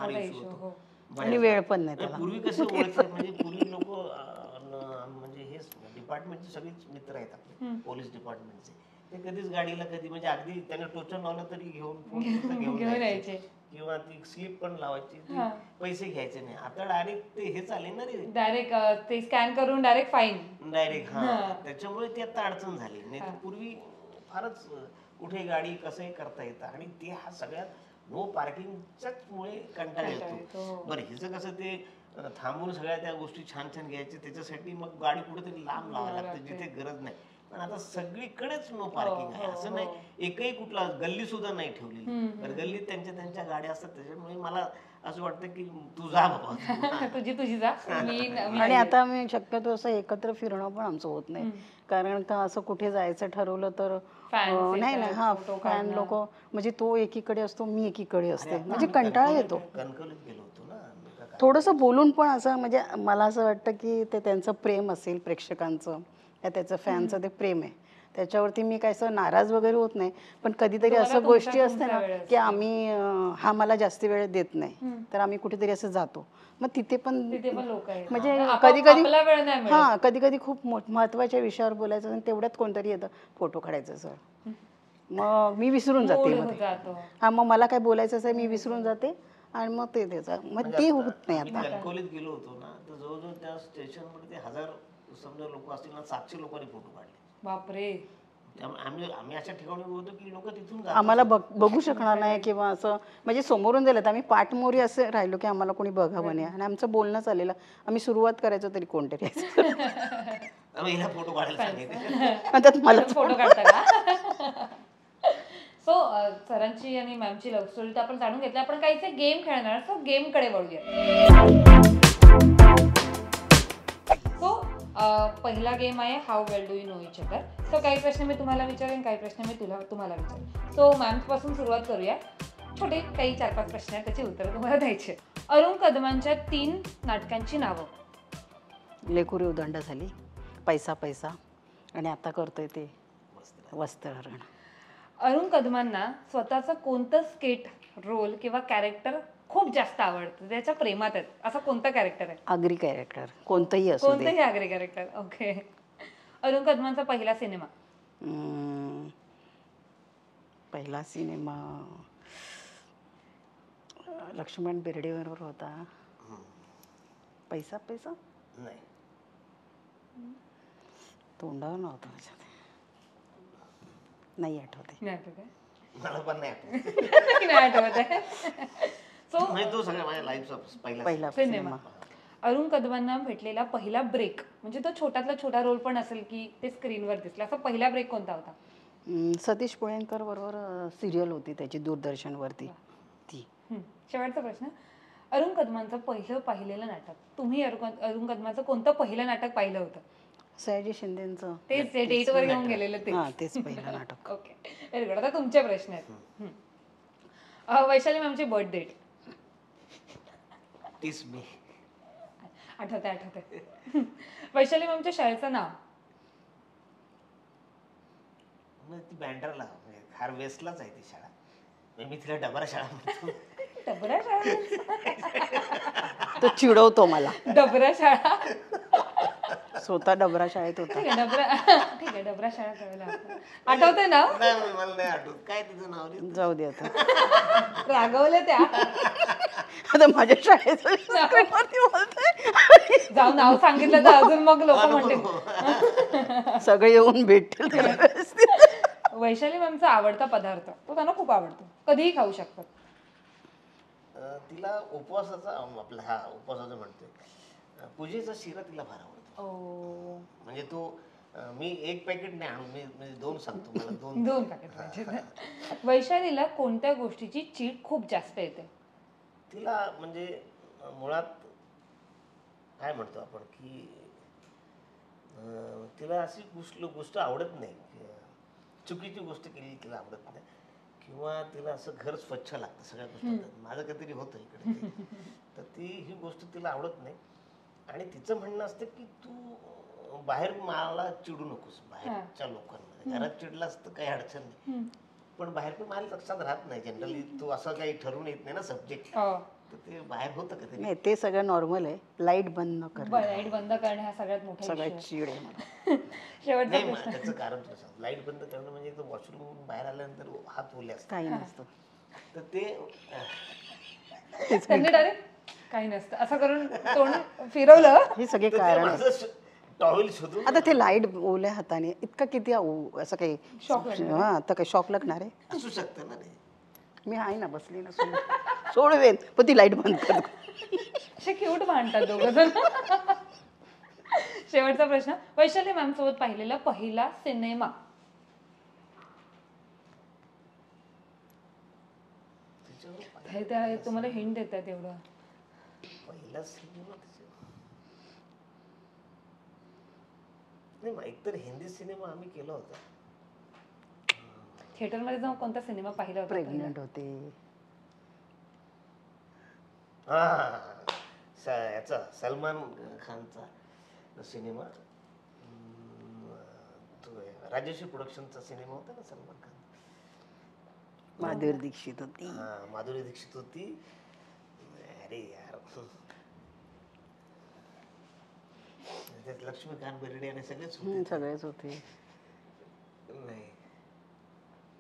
इश्यू होतो आणि वेळ पण नाही. पूर्वी कसं ओळखायचं, म्हणजे पूर्वी लोक म्हणजे हे डिपार्टमेंटचे सगळेच मित्र आहेत आपले, पोलीस डिपार्टमेंटचे, ते कधीच गाडीला कधी, म्हणजे अगदी त्याने टोचन लावलं तरी घेऊन यायचे, किंवा ती स्लिप पण लावायची, पैसे घ्यायचे नाही. आता डायरेक्ट ते हे चालेल ना रे, डायरेक्ट ते स्कॅन करून डायरेक्ट फाईन डायरेक्ट. हा, त्याच्यामुळे ती आता अडचण झाली. नाही तर पूर्वी फारच कुठे गाडी कसंही करता येतं. आणि ते हा सगळ्यात नो पार्किंगच्याच मुळे कंटाळा येतो. बरं, हिचं कसं ते थांबून सगळ्या त्या गोष्टी छान छान घ्यायच्या, त्याच्यासाठी मग गाडी कुठेतरी लांब लावायला लागते जिथे गरज नाही. पण आता सगळीकडेच नो पार्किंग आहे, असं नाही एकही कुठला गल्ली सुद्धा नाही ठेवलेली. तर गल्लीत त्यांच्या त्यांच्या गाड्या असतात. त्याच्यामुळे मला असं वाटतं की तू जा बाबा, तुझी जा. आणि आता मी शक्यतो असं एकत्र फिरणं पण आमचं होत नाही, कारण का असं कुठे जायचं ठरवलं तर Fans नाही येतात, नाही हा photo फॅन काढणं. लोक म्हणजे तो एकीकडे असतो मी एकीकडे असते म्हणजे कंटाळा येतो. कणकवलीत गेलो होतो ना आम्ही का थोडंसं बोलून पण असं म्हणजे मला असं वाटतं की ते त्यांचं प्रेम असेल प्रेक्षकांचं या त्याचं फॅनचं ते प्रेम आहे त्याच्यावरती मी काय असं नाराज वगैरे होत नाही पण कधीतरी तुम्हाला असं गोष्टी तुमचा असते ना वेळ की आम्ही हा मला जास्त वेळ देत नाही तर आम्ही कुठेतरी असं जातो मग तिथे पण तिथे पण लोक आहेत म्हणजे आपा- कधी कधी आपला वेळ नाही मिळत. हां कधी कधी खूप महत्त्वाच्या विषयावर बोलायचं आणि तेवढ्यात कोणतरी येतं फोटो काढायचं सर मग मी विसरून जाते मूड मध्ये जातो. हां मग मला काय बोलायचं असं मी विसरून जाते आणि मग ते त्याचं मग ते होत नाही आम्ही आता कणकवलीत गेलो होतो ना तर जवळजवळ त्या स्टेशनमध्ये ते 1000 समजा लोक असतील ना 700 लोकांनी फोटो काढले. बापरे. त्यामुळे आम्ही अशा ठिकाणी होतो की लोक तिथून जातात. आम्हाला बघू शकणार नाही किंवा असं म्हणजे समोरून गेलं तर आम्ही पाठमोरी असं राहिलो की आम्हाला कोणी बघावं नाही आणि आमचं बोलणं चाललेलं आम्ही सुरुवात करायचो तरी कोणतरी यायचं. आम्ही हिला फोटो काढायला सांगितले. आता मला फोटो काढता का? सो सरांची आणि मॅमची लव्ह स्टोरी तर आपण जाणून घेतली आपण काहीसे गेम खेळणार सो गेम कडे वळूया. सो पहिला गेम आहे how well do you know each other. So काही प्रश्न मी तुम्हाला विचारेन काही प्रश्न मी तुम्हाला विचारेन. सो मॅम पासून सुरुवात करूया. छोटे काही 4-5 प्रश्न आहेत त्याची उत्तरं तुम्हाला द्यायची. अरुण कदमांच्या 3 नाटकांची नावं. लेकुरी उदंड झाली पैसा पैसा आणि आता करतोय ते वस्त्रहरण. अरुण कदमांना स्वतःचं कोणतं स्केट रोल किंवा कॅरेक्टर खूप जास्त आवडतं त्याच्या प्रेमात आहेत असं कोणतं कॅरेक्टर आहे? आगरी कॅरेक्टर कोणतंही असू दे. कोणतंही आगरी कॅरेक्टर. ओके. अरुण कदमांचा पहिला सिनेमा. पहिला सिनेमा लक्ष्मण बेर्डेवर होता पैसा पैसा नाही तोंडावर नव्हतं माझ्या नाही आठवते. नाही आठवत आहे? मला पण नाही आठवत. नाही आठवत आहे. सो म्हणजे तो सगळ्या माझ्या लाईफचा पहिला पहिला सिनेमा. अरुण कदमांना भेटलेला पहिला ब्रेक म्हणजे तो छोट्यातला छोटा रोल पण असेल की ते स्क्रीनवर दिसला असा पहिला ब्रेक कोणता होता? सतीश पुळेंकर बरोबर सिरियल होती त्याची दूरदर्शनवरती ती. शेवटचा प्रश्न. अरुण कदमांचं पहिलं पाहिलेलं नाटक. तुम्ही अरुण कदमाचं कोणतं पहिलं नाटक पाहिलं होतं? सयाजी शिंदेचं तेच डेटवर घेऊन गेलेलं ते. हां तेच पहिलं नाटक. Okay very good. आता तुमचे प्रश्न आहेत. वैशाली मॅमची बर्थ डेट. 30 मे. आठवते. वैशाली मॅमच्या शाळेचं नाव. ती बँड्राला खार वेस्टलाच आहे ती शाळा. मी तिला डबरा शाळा म्हणतो. डबरा शाळा. तो चिडवतो मला. डबरा शाळा. स्वतः डबरा शाळेत होता. ठीक आहे डबरा शाळा कळलं. आठवतंय ना? नाही मला नाही आठवत काय तिचं नाव लिहिलं. जाऊ दे आता. रागवले त्या. आता माझ्या शाळेत जाऊ नाव सांगितलं तर अजून मग लोक म्हणतील. सगळे येऊन भेटतील. वैशाली मॅमचा आवडता पदार्थ तो त्यांना खूप आवडतो कधीही खाऊ शकतात. तिला उपवासाचा आपला हा उपवासाचा म्हणतोय पूजेचा शिरा तिला फार आवडतो. म्हणजे तो मी एक पॅकेट नाही आणून मी 2 सांगतो मला 2 पॅकेट पाहिजे. वैशालीला कोणत्या गोष्टीची चीड खूप जास्त येते? तिला म्हणजे मुळात काय म्हणतो आपण की तिला अशी गोष्ट आवडत नाही. चुकीची गोष्ट केली तिला आवडत नाही किंवा तिला असं घर स्वच्छ लागतं सगळ्या गोष्टी. माझं काहीतरी होतं इकडे तर ती ही गोष्ट तिला आवडत नाही आणि तिचं म्हणणं असतं की तू बाहेर मला चिडू नकोस बाहेरच्या लोकांना. घरात चिडलास तर काही अडचण नाही पण बाहेर पण मला लक्षात राहत नाही जनरली तू असं काही ठरवून येत नाही ना सब्जेक्ट तर ते बाहेर होतं का नाही ते सगळं नॉर्मल आहे. लाईट बंद कर. लाईट बंद करणे हा सगळ्यात मोठा सगळ्यात चिड आहे मला. शेवटचा नाही त्याचं कारण तुला सांग लाईट बंद करणं म्हणजे वॉशरूम बाहेर आल्यानंतर हात ओले असतात काही नसतं तर ते त्यांनी डायरेक्ट काही नसतं असं करून तोंड फिरवलं. हे सगळे कारण आहे. टॉवेल शोधून आता ते लाईट ओल्या हाताने इतकं किती असं काही हा आता काही शॉक लागणार आहे. असू शकतं ना रे. मी आहे ना बसली ना सोडवेन पण ती लाईट बंद कर. असे क्यूट भांडतात दोघं जण. शेवटचा प्रश्न. वैशाली मॅम सोबत पाहिलेला पहिला सिनेमा. तुम्हाला हिंट देतात एवढं. पहिला सिनेमा नाही एकतर हिंदी सिनेमा आम्ही केला होता. थिएटरमध्ये जाऊन कोणता सिनेमा पाहिला होता? प्रेग्नंट होते. याचा सलमान खानचा सिनेमा, राजेश्री प्रोडक्शनचा सिनेमा होता ना सलमान खान. माधुरी दीक्षित होती. माधुरी दीक्षित होती. अरे यार त्यात लक्ष्मीकांत बेर्डे आणि सगळेच होते. सगळेच होते. नाही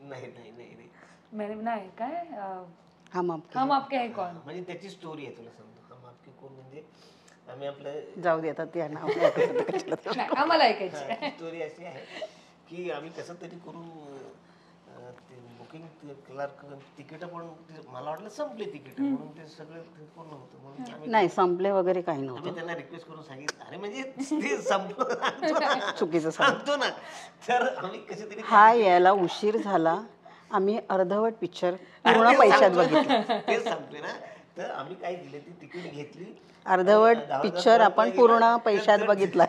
नाही नाही नाही नाही मैंने नाही काय हम आपके है कौन. म्हणजे त्याची स्टोरी आहे, तुला सांगतो. हम आपके कोण म्हणजे आम्ही आपलं जाऊ दे आता त्या नाव नाही, आम्हाला ऐकायची. स्टोरी अशी आहे की आम्ही कसं तरी करून ते बुकिंग क्लार्क तिकीट पण मला वाटलं संपले तिकीट म्हणून ते सगळं पूर्ण होतं म्हणून आम्ही नाही संपले वगैरे काही नव्हतं. आम्ही त्यांना रिक्वेस्ट करून सांगितलं, अरे म्हणजे ते संपलं चुकीचं सांगतो ना. तर आम्ही कसे तरी हा यायला उशीर झाला. आम्ही अर्धवट पिक्चर पूर्ण पैशात बघितला. ते सांगतोय ना. तर आम्ही काय दिले, ती तिकीट घेतली, अर्धवट पिक्चर आपण पूर्ण पैशात बघितला.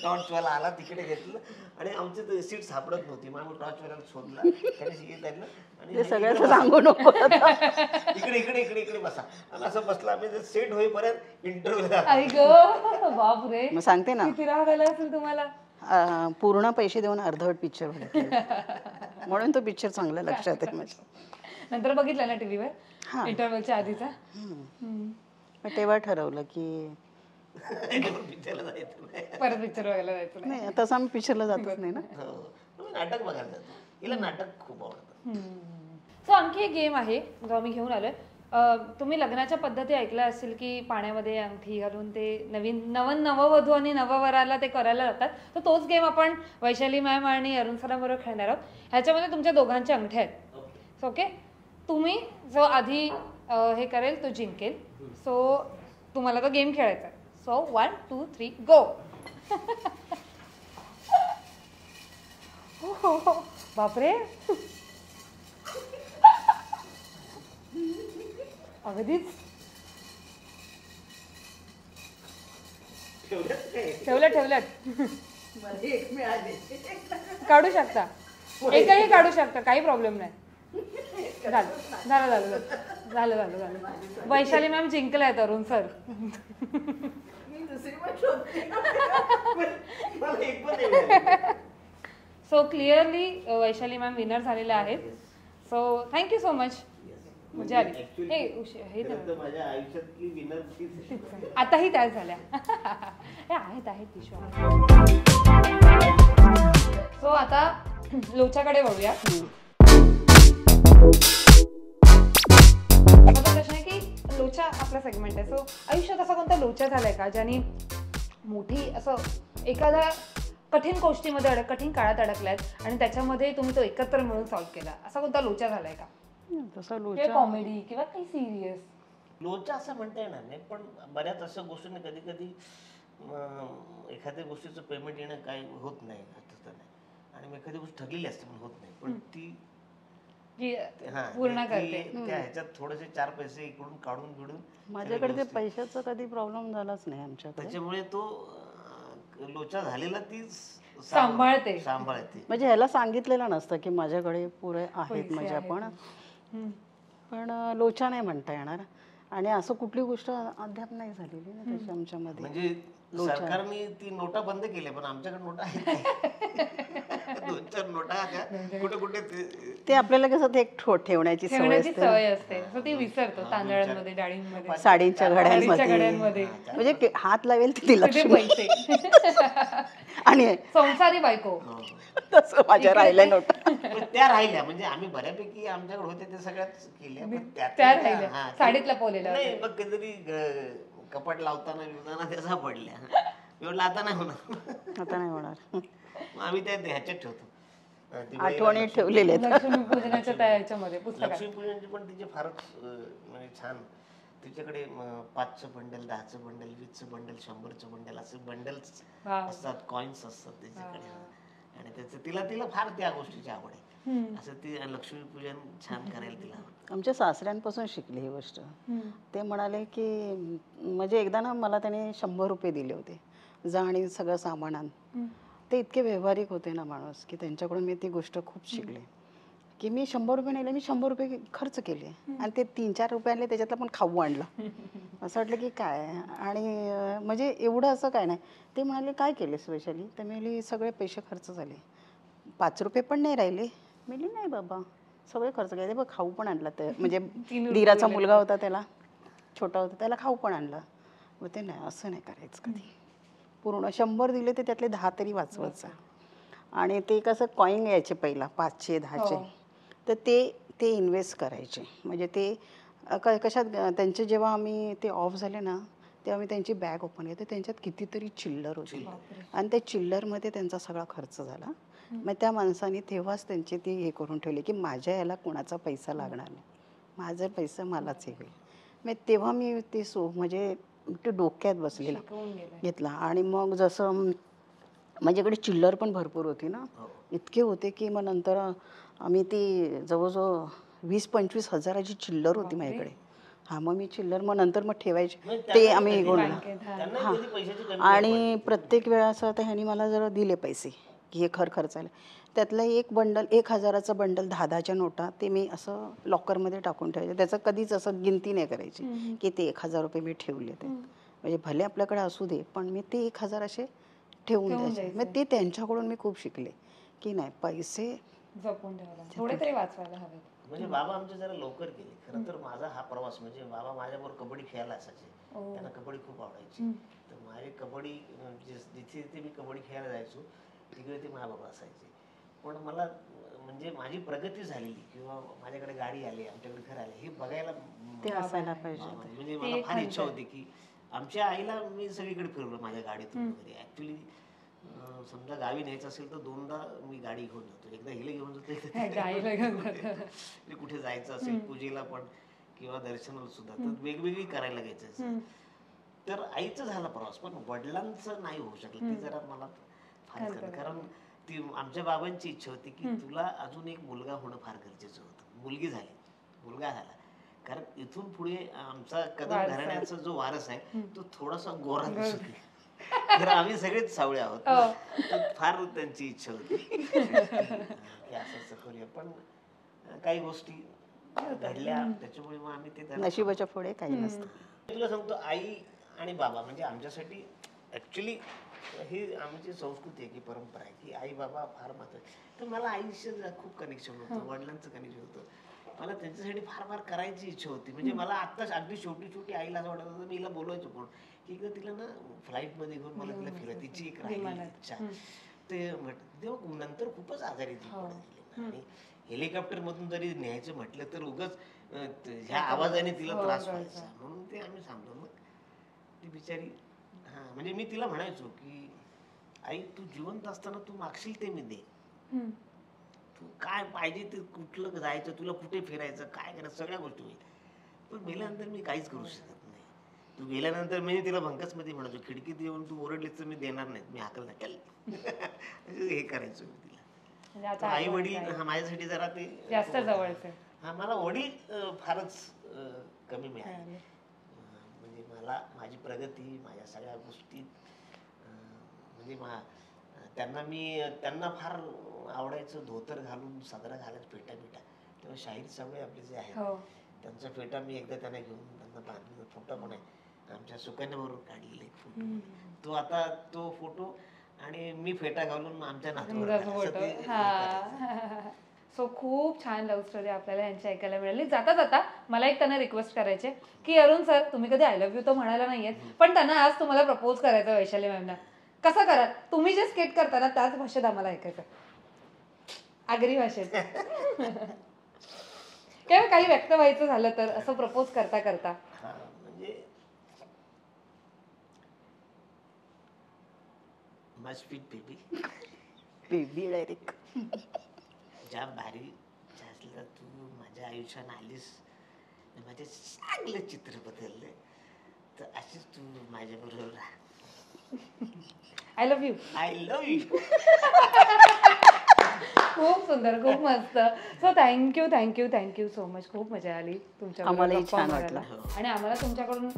टॉर्चवाला आला, तिकीट घेतलं आणि आमची सीट सापडत नव्हती. मग आम्ही टॉर्चवाल्याला शोधला, त्याने सीट आणलं आणि ते सगळ्याच सांगू नको. इकडे इकडे इकडे इकडे बसा. आणि असं बसला आम्ही. सेट होईपर्यंत इंटरव्ह्यू. आई ग बाप रे. मग सांगते ना, किती राग आला असेल तुम्हाला. पूर्ण पैसे देऊन अर्धवट पिक्चर बघितले म्हणून तो पिक्चर चांगला लक्षात आहे माझ्या. नंतर बघितला ना टीव्हीवर इंटरव्हलच्या आधीचा. मग तेव्हा ठरवलं की परत पिक्चर बघायला जायचं नाही. नाही, तसं आम्ही पिक्चरला जातच नाही ना. नाटक बघायला जातो. हिला नाटक खूप आवडतं. सो आणखी एक गेम आहे जो आम्ही घेऊन आलोय. तुम्ही लग्नाच्या पद्धती ऐकल्या असतील की पाण्यामध्ये अंगठी घालून ते नववधू आणि नववराला ते करायला जातात. तर तोच गेम आपण वैशाली मॅम आणि अरुण सरांबरोबर खेळणार आहोत. ह्याच्यामध्ये तुमच्या दोघांच्या अंगठ्या आहेत. ओके, तुम्ही जो आधी हे करेल तो जिंकेल. सो तुम्हाला तो गेम खेळायचा आहे. सो 1 2 3 गो. बापरे, अगदीच ठेवल्यात. काढू शकता, एकही काढू शकता, काही प्रॉब्लेम नाही. झालं. वैशाली मॅम जिंकलाय तरुण sir. So clearly Vaishali ma'am winner झालेल्या आहेत. So thank you so much. मजा आली. माझ्या आयुष्यातली विनर तीच आहे. आताही त्याच झाल्या. आहेत पिशव्या. सो आता लोच्याकडे वळूया. प्रश्न आहे की लोचा आपला सेगमेंट आहे. सो आयुष्यात असा कोणता लोचा झालाय का ज्याने मोठी असं एखाद्या कठीण गोष्टीमध्ये कठीण काळात अडकलायत आणि त्याच्यामध्ये तुम्ही तो एकत्र मिळून सॉल्व्ह केला, असा कोणता लोचा झालाय का? तसा लोचा कॉमेडी किंवा काही सिरियस लोचा असं म्हणता येणार नाही, पण बऱ्याच अशा गोष्टींनी कधी कधी एखाद्या गोष्टीचं पेमेंट येणं काय होत नाही आणि मी एखादी गोष्ट ठगलेली असते पण होत नाही, पण ती पूर्ण करते. त्या ह्याच्यात थोडेसे 4 पैसे इकडून काढून बिडून माझ्याकडे ते पैशाचा कधी प्रॉब्लेम झालाच नाही आमच्याकडे. त्याच्यामुळे तो लोचा झालेला ती सांभाळते. म्हणजे ह्याला सांगितलेलं नसतं की माझ्याकडे पुरे आहेत म्हणजे पण लोचा नाही म्हणता येणार. आणि असं कुठली गोष्ट अद्याप नाही झालेली ना त्याच्या आमच्यामध्ये. म्हणजे सरकारने ती नोटा बंद केल्या पण आमच्याकडे नोटा आहेत. 2-4 नोटा कुठे ते आपल्याला कसं ते ठेवण्याची सवय असते. ती विसरतो तांदळांमध्ये, डाळींमध्ये, साडींच्या घड्यांमध्ये. म्हणजे हात लावेल ती लक्ष्मी आणि संसारी बायको. तसं माझ्या राहिल्या नोटा त्या राहिल्या. म्हणजे आम्ही बऱ्यापैकी आमच्याकडे होते ते सगळ्याच केल्या. त्या राहिल्या साडीत लपवलेल्या. नाही मग कधीतरी कपाट लावताना त्याचा पडल्या. एवढं आता नाही होणार. आम्ही त्या ह्याच्यात ठेवतो, आठवणी ठेवलेल्या आहेत. लक्ष्मीपूजनाच्या ह्याच्यामध्ये लक्ष्मीपूजनाची पण तिचे फारच म्हणजे छान. तिच्याकडे 5चं बंडल, 10चं बंडल, 20चं बंडल, 100चं बंडल असे बंडल्स असतात, कॉइन्स असतात त्याच्याकडे. आणि त्याचं तिला फार त्या गोष्टीची आवड आहे. असं ती लक्ष्मीपूजन छान करायला तिला. आमच्या सासऱ्यांपासून शिकली ही गोष्ट. ते म्हणाले की म्हणजे एकदा ना मला त्याने 100 रुपये दिले होते, जा आणि सगळं सामान आण. ते इतके व्यावहारिक होते ना माणूस, की त्यांच्याकडून मी ती गोष्ट खूप शिकले, की मी 100 रुपये नेले, मी 100 रुपये खर्च केले आणि ते 3-4 रुपयाले त्याच्यातलं पण खाऊ आणलं. असं वाटलं की काय. आणि म्हणजे एवढं असं काय नाही. ते म्हणाले काय केले स्पेशली, तर मी म्हणली सगळे पैसे खर्च झाले, 5 रुपये पण नाही राहिले. मी म्हणली नाही बाबा सगळे खर्च केले, बघ खाऊ पण आणला. तर म्हणजे दीराचा मुलगा होता, त्याला छोटा होता, त्याला खाऊ पण आणला. मग ते नाही असं नाही करायचं कधी. पूर्ण 100 दिले तर त्यातले 10 तरी वाचवायचा. आणि ते कसं कॉईन यायचे पहिला 500 10चे, तर ते इन्व्हेस्ट करायचे. म्हणजे ते कशात त्यांचे जेव्हा आम्ही ते ऑफ झाले ना, तेव्हा मी त्यांची बॅग ओपन केली, तर त्यांच्यात कितीतरी चिल्लर होती आणि त्या चिल्लरमध्ये त्यांचा सगळा खर्च झाला. मग त्या माणसाने तेव्हाच त्यांची ती हे करून ठेवली, की माझ्या याला कोणाचा पैसा लागणार नाही, माझा पैसा मलाच हे होईल. मग तेव्हा मी ते म्हणजे ते डोक्यात बसलेला घेतला. आणि मग जसं माझ्याकडे चिल्लर पण भरपूर होती ना, इतके होते की मग नंतर आम्ही ती जवळजवळ 20-25 हजाराची चिल्लर होती माझ्याकडे. हां, मग मी चिल्लर मग नंतर मग ठेवायचे ते आम्ही हां. आणि प्रत्येक वेळा असं आता ह्यानी मला जरा दिले पैसे की हे खर्चायला, त्यातलं एक बंडल 1000चं बंडल 10-10च्या नोटा ते मी असं लॉकरमध्ये टाकून ठेवायचे. त्याचं कधीच असं गिनती नाही करायची की ते 1000 रुपये मी ठेवले ते. म्हणजे भले आपल्याकडे असू दे, पण मी ते 1000 असे ठेवून द्यायचे. मग ते त्यांच्याकडून मी खूप शिकले की नाही पैसे जपून ठेवायला, थोडे तरी वाचवायला हवे. म्हणजे बाबा आमचे जरा लवकर गेले. खरं तर माझा हा प्रवास म्हणजे बाबा माझ्याबरोबर कबड्डी खेळायला असायचे, त्यांना कबड्डी खूप आवडायची. तर माझी कबड्डी जिथे जिथे मी कबड्डी खेळायला जायचो तिकडे ते माझ्याबरोबर असायचे. पण मला म्हणजे माझी प्रगती झालेली किंवा माझ्याकडे गाडी आली, आमच्याकडे घर आले, हे बघायला ते असायला पाहिजे. म्हणजे मला फार इच्छा होती की आमच्या आईला मी सगळीकडे फिरलो माझ्या गाडीतून वगैरे. ऍक्च्युली समजा गावी न्यायचं असेल तर 2दा मी गाडी घेऊन जातो. एकदा हिला घेऊन जातो, कुठे जायचं असेल पूजेला पण किंवा दर्शनाला सुद्धा, तर वेगवेगळी करायला लागायचं. तर आईचं झाला प्रवास, पण वडिलांचं नाही होऊ शकलं. ते जरा मला फार करत, कारण ती आमच्या बाबांची इच्छा होती की तुला अजून एक मुलगा होणं फार गरजेचं होतं. मुलगी झाली, मुलगा झाला, कारण इथून पुढे आमचा कदम घराण्याचा जो वारस आहे तो थोडासा गोरा दिसू नये. तर आम्ही सगळेच सावळे आहोत, तर फार त्यांची इच्छा होती की असं करूया. पण काही गोष्टी घडल्या, त्याच्यामुळे मग आम्ही ते नशिबाच्या पुढे काही नसतं. तुला सांगतो, आई आणि बाबा म्हणजे आमच्यासाठी ऍक्च्युली ही आमची संस्कृती आहे की परंपरा आहे की आई बाबा फार महत्त्वाचे. तर मला आईशी खूप कनेक्शन होतं, वडिलांचं कनेक्शन होतं. मला त्यांच्यासाठी फार फार करायची इच्छा होती. म्हणजे मला आत्ताच अगदी छोटी आईला असं वाटत होतं, मी हिला बोलवायचो पण की एकदा तिला ना फ्लाईटमध्ये घेऊन मला तिला फिरत, तिची एक राहिली इच्छा. ते तेव्हा नंतर खूपच आजारी ती पडली आणि हेलिकॉप्टर मधून जरी न्यायचं म्हटलं तर उगाच ह्या आवाजाने तिला त्रास व्हायचा, म्हणून ते आम्ही सांगतो. मग ती बिचारी, हा म्हणजे मी तिला म्हणायचो की आई तू जिवंत असताना तू मागशील ते मी दे, तू काय पाहिजे ते, कुठलं जायचं तुला, कुठे फिरायचं, काय करायचं, सगळ्या गोष्टी होईल. पण गेल्यानंतर मी काहीच करू शकत नाही. तू गेल्यानंतर मी तिला भंकस मध्ये म्हणायचो, खिडकीत येऊन तू ओरडलीस तर मी देणार नाही, मी हाकल नाही हे करायचो मी तिला. आई वडील हा माझ्यासाठी जरा ते जास्त जवळचे. हा, मला वडील फारच कमी मिळाले. म्हणजे मला माझी प्रगती, माझ्या सगळ्या गोष्टी म्हणजे त्यांना फार आवडायचं धोतर घालून सदरा घालायचं, फेटा तेव्हा शाहीर साबळे आपले जे आहेत त्यांचा फेटा मी एकदा त्यांना घेऊन त्यांना बांधलेला फोटो पण आहे, आमच्या सुकन्याबरोबर काढलेला एक फोटो. तो आता तो फोटो आणि मी फेटा घालून आमच्या सो खूप छान लव्ह स्टोरी आपल्याला यांची ऐकायला मिळाली. जाता जाता मला एक त्यांना रिक्वेस्ट करायचे की अरुण सर तुम्ही कधी आय लव्ह यू तर म्हणायला नाहीयेत, पण त्यांना आज तुम्हाला प्रपोज करायचं वैशाली मॅमना. कसं कराल तुम्ही जे स्केट करता ना त्याच भाषेत आम्हाला ऐकायचं, आगरी भाषेत. किंवा काही व्यक्त व्हायचं झालं तर असं प्रपोज करता करता. म्हणजे माय स्वीट बेबी डायरेक्ट ज्या भारी असलं तू माझ्या आयुष्यात आलीस, माझे चांगले चित्र बदलले, तर अशीच तू माझ्या बरोबर राहा. I love you. I love you. खूप सुंदर, खूप मस्त. So thank you so much. खूप मजा आली तुमच्या, आम्हालाही छान वाटलं आणि आम्हाला तुमच्याकडून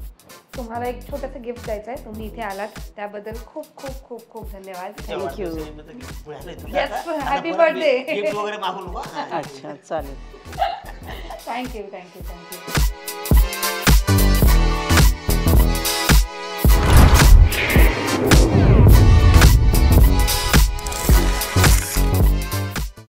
तुम्हाला एक छोटंसं गिफ्ट द्यायचं आहे, तुम्ही इथे आलात त्याबद्दल खूप खूप खूप खूप धन्यवाद. Thank you. Yes, happy birthday. Gift वगैरे मागू नको. अच्छा चालेल. Thank you thank you thank you.